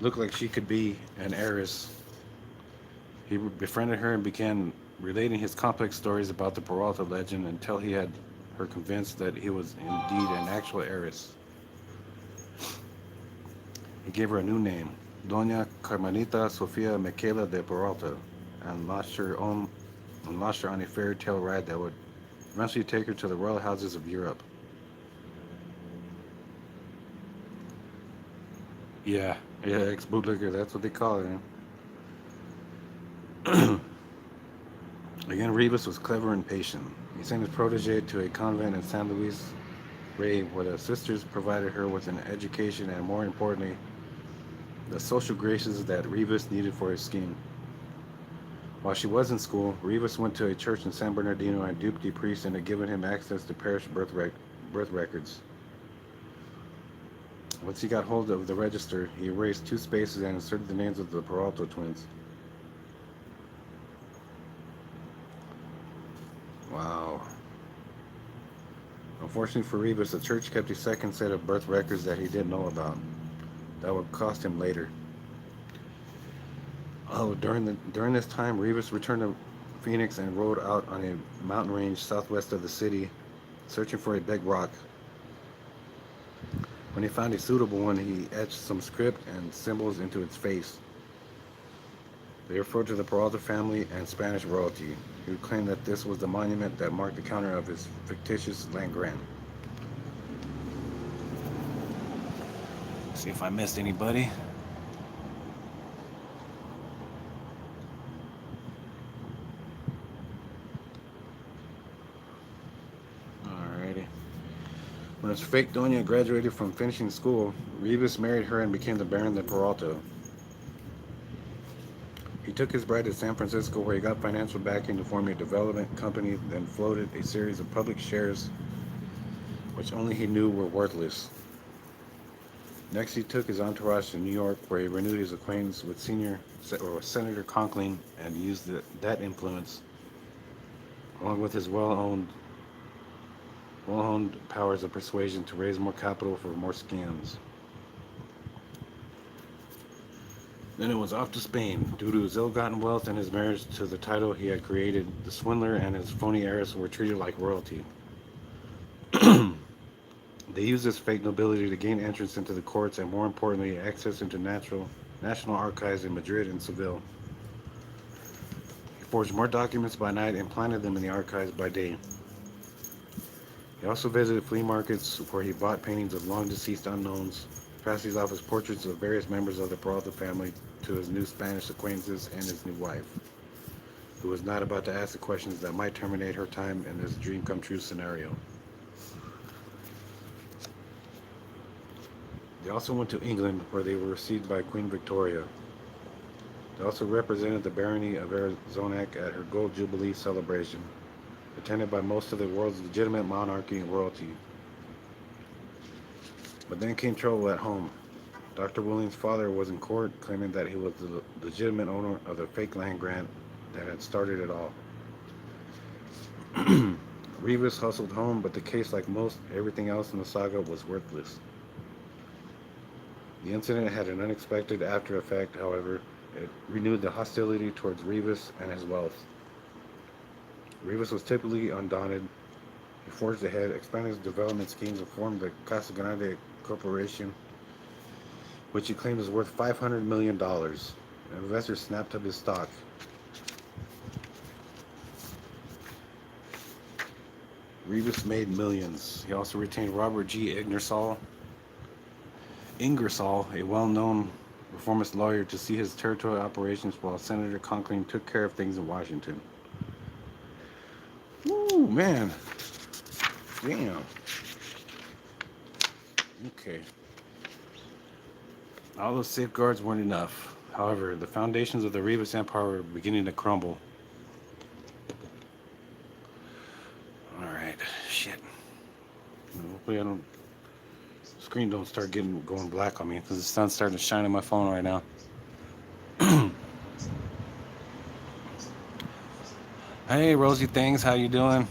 looked like she could be an heiress. He befriended her and began relating his complex stories about the Peralta legend until he had her convinced that he was indeed an actual heiress. He gave her a new name, Doña Carmenita Sofia Michaela de Peralta, and launched her on a fairy tale ride that would eventually take her to the royal houses of Europe. Yeah, ex-bootlegger, that's what they call it. Again, Rebus was clever and patient. He sent his protege to a convent in San Luis Rey, where the sisters provided her with an education and, more importantly, the social graces that Rebus needed for his scheme. While she was in school, Rebus went to a church in San Bernardino and duped the priest into giving him access to parish birth records. Once he got hold of the register, he erased 2 spaces and inserted the names of the Peralta twins. Wow. Unfortunately for Rebus, the church kept a second set of birth records that he didn't know about. That would cost him later. During this time, Rebus returned to Phoenix and rode out on a mountain range southwest of the city, searching for a big rock. When he found a suitable one, he etched some script and symbols into its face. They referred to the Peralta family and Spanish royalty. He would claim that this was the monument that marked the counter of his fictitious land grant. See if I missed anybody. Alrighty. When his fake Doña graduated from finishing school, Rebus married her and became the Baron de Peralta. He took his bride to San Francisco, where he got financial backing to form a development company, then floated a series of public shares which only he knew were worthless. Next, he took his entourage to New York, where he renewed his acquaintance with Senator Conkling and used that influence, along with his well-honed powers of persuasion, to raise more capital for more scams. Then it was off to Spain. Due to his ill-gotten wealth and his marriage to the title he had created, the swindler and his phony heiress were treated like royalty. They used this fake nobility to gain entrance into the courts and, more importantly, access into national archives in Madrid and Seville. He forged more documents by night and planted them in the archives by day. He also visited flea markets where he bought paintings of long-deceased unknowns, passed these off as portraits of various members of the Peralta family to his new Spanish acquaintances and his new wife, who was not about to ask the questions that might terminate her time in this dream-come-true scenario. They also went to England, where they were received by Queen Victoria. They also represented the barony of Arizonac at her Gold Jubilee celebration, attended by most of the world's legitimate monarchy and royalty. But then came trouble at home. Dr. Williams' father was in court, claiming that he was the legitimate owner of the fake land grant that had started it all. Rebus hustled home, but the case, like everything else in the saga, was worthless. The incident had an unexpected after effect, however. It renewed the hostility towards Rebus and his wealth. Rebus was typically undaunted. He forged ahead, expanded his development schemes, and formed the Casa Grande Corporation, which he claimed is worth $500 million. Investors snapped up his stock. Rivas made millions. He also retained Robert G. Ingersoll, a well-known reformist lawyer, to see his territorial operations while Senator Conkling took care of things in Washington. Woo, man. Damn. Okay. All those safeguards weren't enough. However, the foundations of the Rivas Empire were beginning to crumble. Alright. Shit. Hopefully I don't... screen don't start going black on me, because the sun's starting to shine on my phone right now. Hey, Rosie Things, how you doing?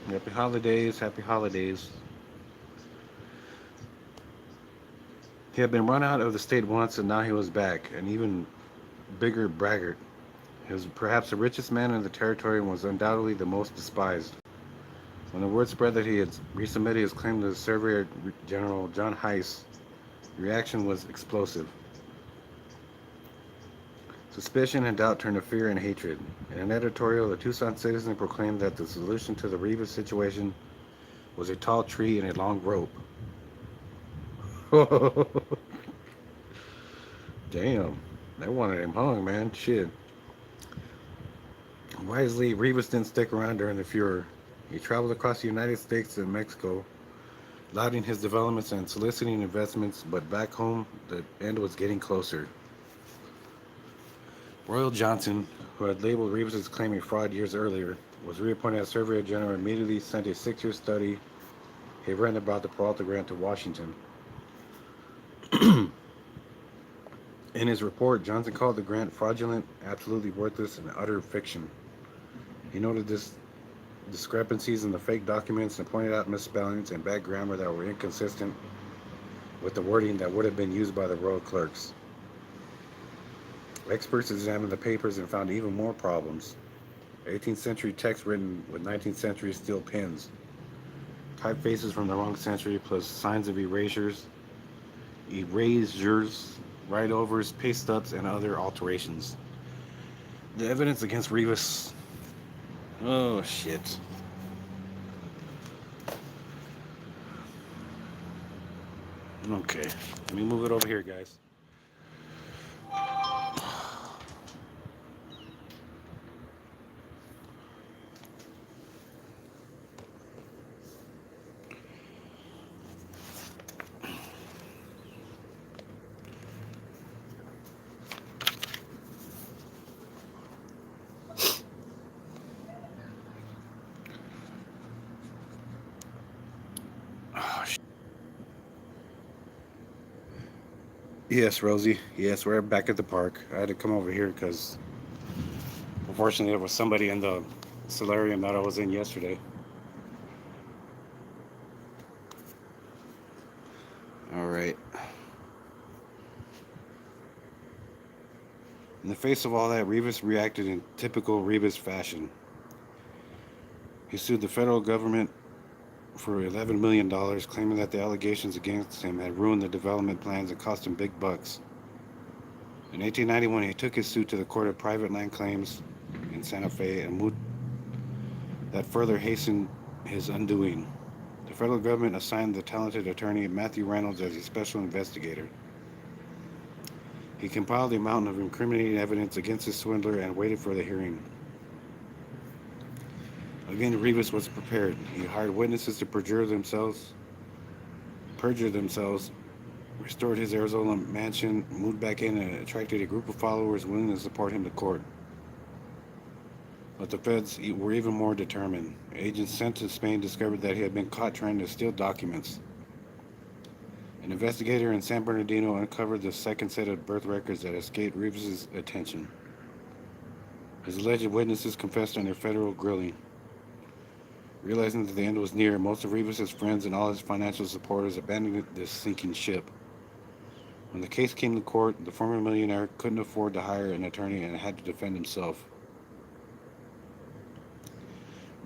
Happy holidays, happy holidays. He had been run out of the state once, and now he was back, an even bigger braggart. He was perhaps the richest man in the territory and was undoubtedly the most despised. When the word spread that he had resubmitted his claim to the Surveyor General John Heiss, the reaction was explosive. Suspicion and doubt turned to fear and hatred. In an editorial, the Tucson Citizen proclaimed that the solution to the Rivas situation was a tall tree and a long rope. Damn, they wanted him hung, man. Shit. Wisely, Rivas didn't stick around during the furor. He traveled across the United States and Mexico, lauding his developments and soliciting investments, but back home, the end was getting closer. Royal Johnson, who had labeled Rivas as claiming fraud years earlier, was reappointed as Surveyor General and immediately sent a 6-year study he ran about the Peralta grant to Washington. In his report, Johnson called the grant fraudulent, absolutely worthless, and utter fiction. He noted discrepancies in the fake documents and pointed out misspellings and bad grammar that were inconsistent with the wording that would have been used by the royal clerks. Experts examined the papers and found even more problems. 18th century text written with 19th century steel pens, typefaces from the wrong century, plus signs of erasures, write-overs, paste-ups, and other alterations. The evidence against Rivas... Oh, shit. Okay, let me move it over here, guys. Yes, Rosie. Yes, we're back at the park. I had to come over here because, unfortunately, there was somebody in the solarium that I was in yesterday. All right. In the face of all that, Rivas reacted in typical Rivas fashion. He sued the federal government for $11 million, claiming that the allegations against him had ruined the development plans and cost him big bucks. In 1891, he took his suit to the Court of Private Land Claims in Santa Fe, and moved that further hastened his undoing. The federal government assigned the talented attorney Matthew Reynolds as a special investigator. He compiled a mountain of incriminating evidence against the swindler and waited for the hearing. Again, Rivas was prepared. He hired witnesses to perjure themselves, restored his Arizona mansion, moved back in, and attracted a group of followers willing to support him to court. But the feds were even more determined. Agents sent to Spain discovered that he had been caught trying to steal documents. An investigator in San Bernardino uncovered the second set of birth records that escaped Rivas' attention. His alleged witnesses confessed under federal grilling. Realizing that the end was near, most of Rivas' friends and all his financial supporters abandoned this sinking ship. When the case came to court, the former millionaire couldn't afford to hire an attorney and had to defend himself.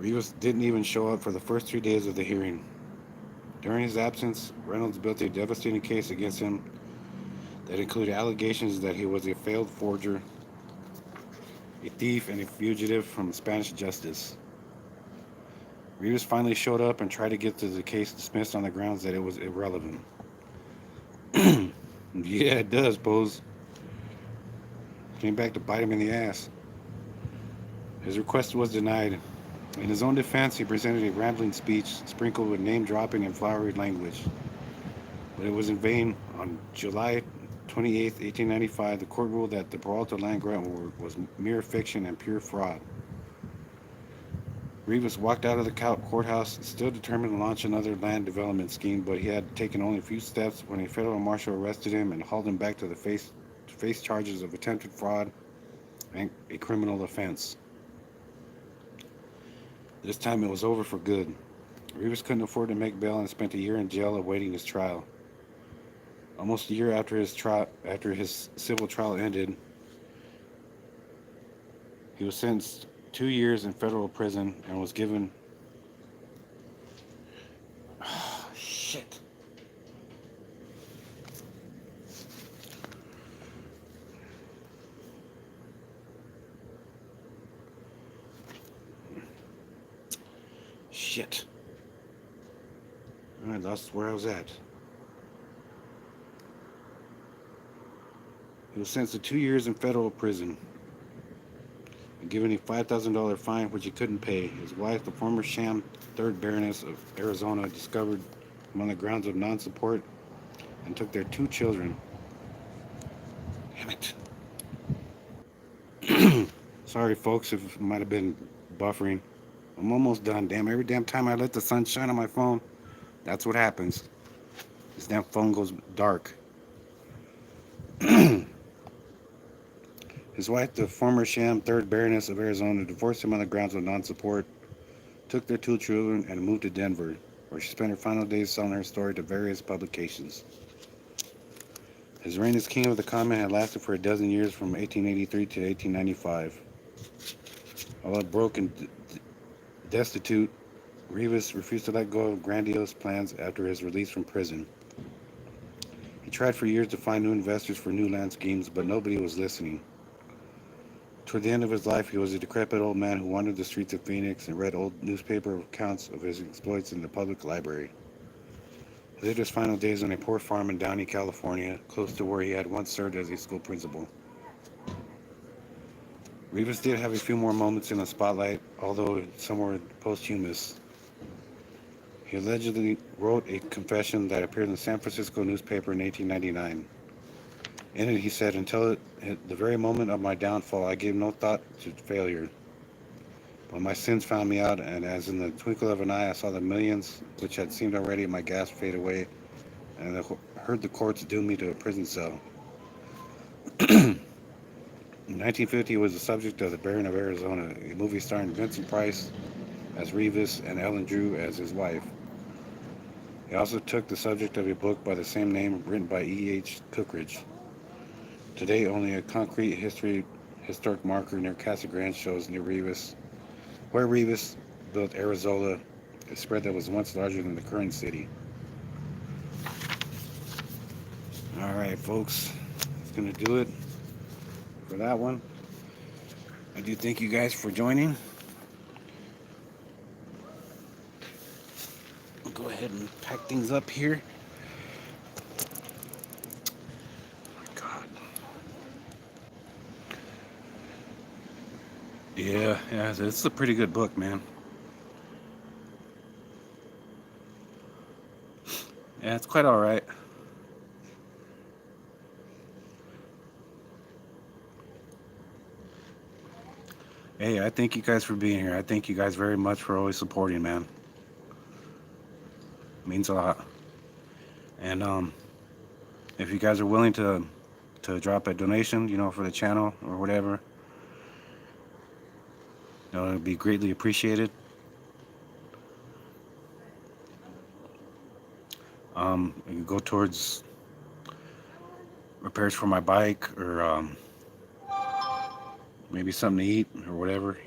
Rivas didn't even show up for the first 3 days of the hearing. During his absence, Reynolds built a devastating case against him that included allegations that he was a failed forger, a thief, and a fugitive from Spanish justice. Rivas finally showed up and tried to get the case dismissed on the grounds that it was irrelevant. Yeah, it does, Pose. Came back to bite him in the ass. His request was denied. In his own defense, he presented a rambling speech sprinkled with name dropping and flowery language. But it was in vain. On July 28, 1895, the court ruled that the Peralta land grant was mere fiction and pure fraud. Rivas walked out of the courthouse, still determined to launch another land development scheme, but he had taken only a few steps when a federal marshal arrested him and hauled him back to face charges of attempted fraud and a criminal offense. This time it was over for good. Rivas couldn't afford to make bail and spent a year in jail awaiting his trial. Almost a year after his civil trial ended, he was sentenced 2 years in federal prison and was given shit. Shit. I lost where I was at. He was sentenced to 2 years in federal prison and given a $5,000 fine, which he couldn't pay. His wife, the former sham 3rd Baroness of Arizona, discovered him on the grounds of non-support and took their 2 children. Damn it. Sorry, folks, if it might have been buffering. I'm almost done. Damn, every damn time I let the sun shine on my phone, that's what happens. This damn phone goes dark. His wife, the former sham 3rd Baroness of Arizona, divorced him on the grounds of non-support, took their 2 children, and moved to Denver, where she spent her final days selling her story to various publications. His reign as king of the convent had lasted for a dozen years, from 1883 to 1895. Although broke and destitute, Rivas refused to let go of grandiose plans after his release from prison. He tried for years to find new investors for new land schemes, but nobody was listening. Toward the end of his life, he was a decrepit old man who wandered the streets of Phoenix and read old newspaper accounts of his exploits in the public library. He lived his final days on a poor farm in Downey, California, close to where he had once served as a school principal. Rivas did have a few more moments in the spotlight, although some were posthumous. He allegedly wrote a confession that appeared in the San Francisco newspaper in 1899. In it, he said, "Until the very moment of my downfall, I gave no thought to failure. But my sins found me out, and as in the twinkle of an eye, I saw the millions which had seemed already at my gasp fade away, and I heard the courts doom me to a prison cell." In 1950, he was the subject of The Baron of Arizona, a movie starring Vincent Price as Rivas and Ellen Drew as his wife. He also took the subject of a book by the same name written by E.H. Cookridge. Today, only a concrete historic marker near Casa Grande shows where Rivas built Arizola, a spread that was once larger than the current city. All right, folks, that's going to do it for that one. I do thank you guys for joining. I'll go ahead and pack things up here. Yeah, it's a pretty good book, man. Yeah, it's quite all right. Hey, I thank you guys for being here. I thank you guys very much for always supporting, man. It means a lot. And if you guys are willing to drop a donation, for the channel or whatever, it would be greatly appreciated. It can go towards repairs for my bike, or maybe something to eat or whatever,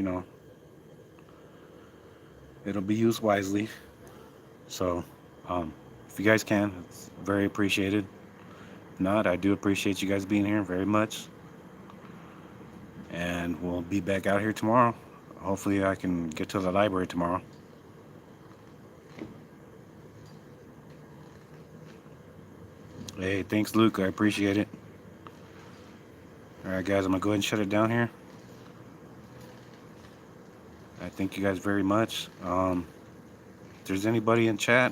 It'll be used wisely. So, if you guys can, it's very appreciated. If not, I do appreciate you guys being here very much. And we'll be back out here tomorrow. Hopefully, I can get to the library tomorrow. Hey, thanks, Luke. I appreciate it. All right, guys, I'm gonna go ahead and shut it down here. I thank you guys very much. If there's anybody in chat,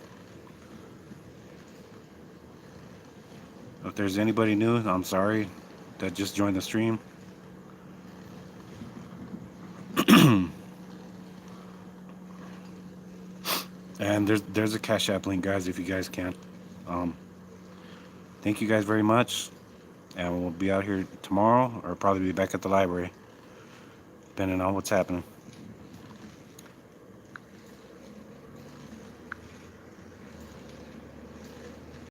if there's anybody new, I'm sorry that just joined the stream. And there's a Cash App link, guys, if you guys can. Um, thank you guys very much, and we'll be out here tomorrow, or probably be back at the library, depending on what's happening.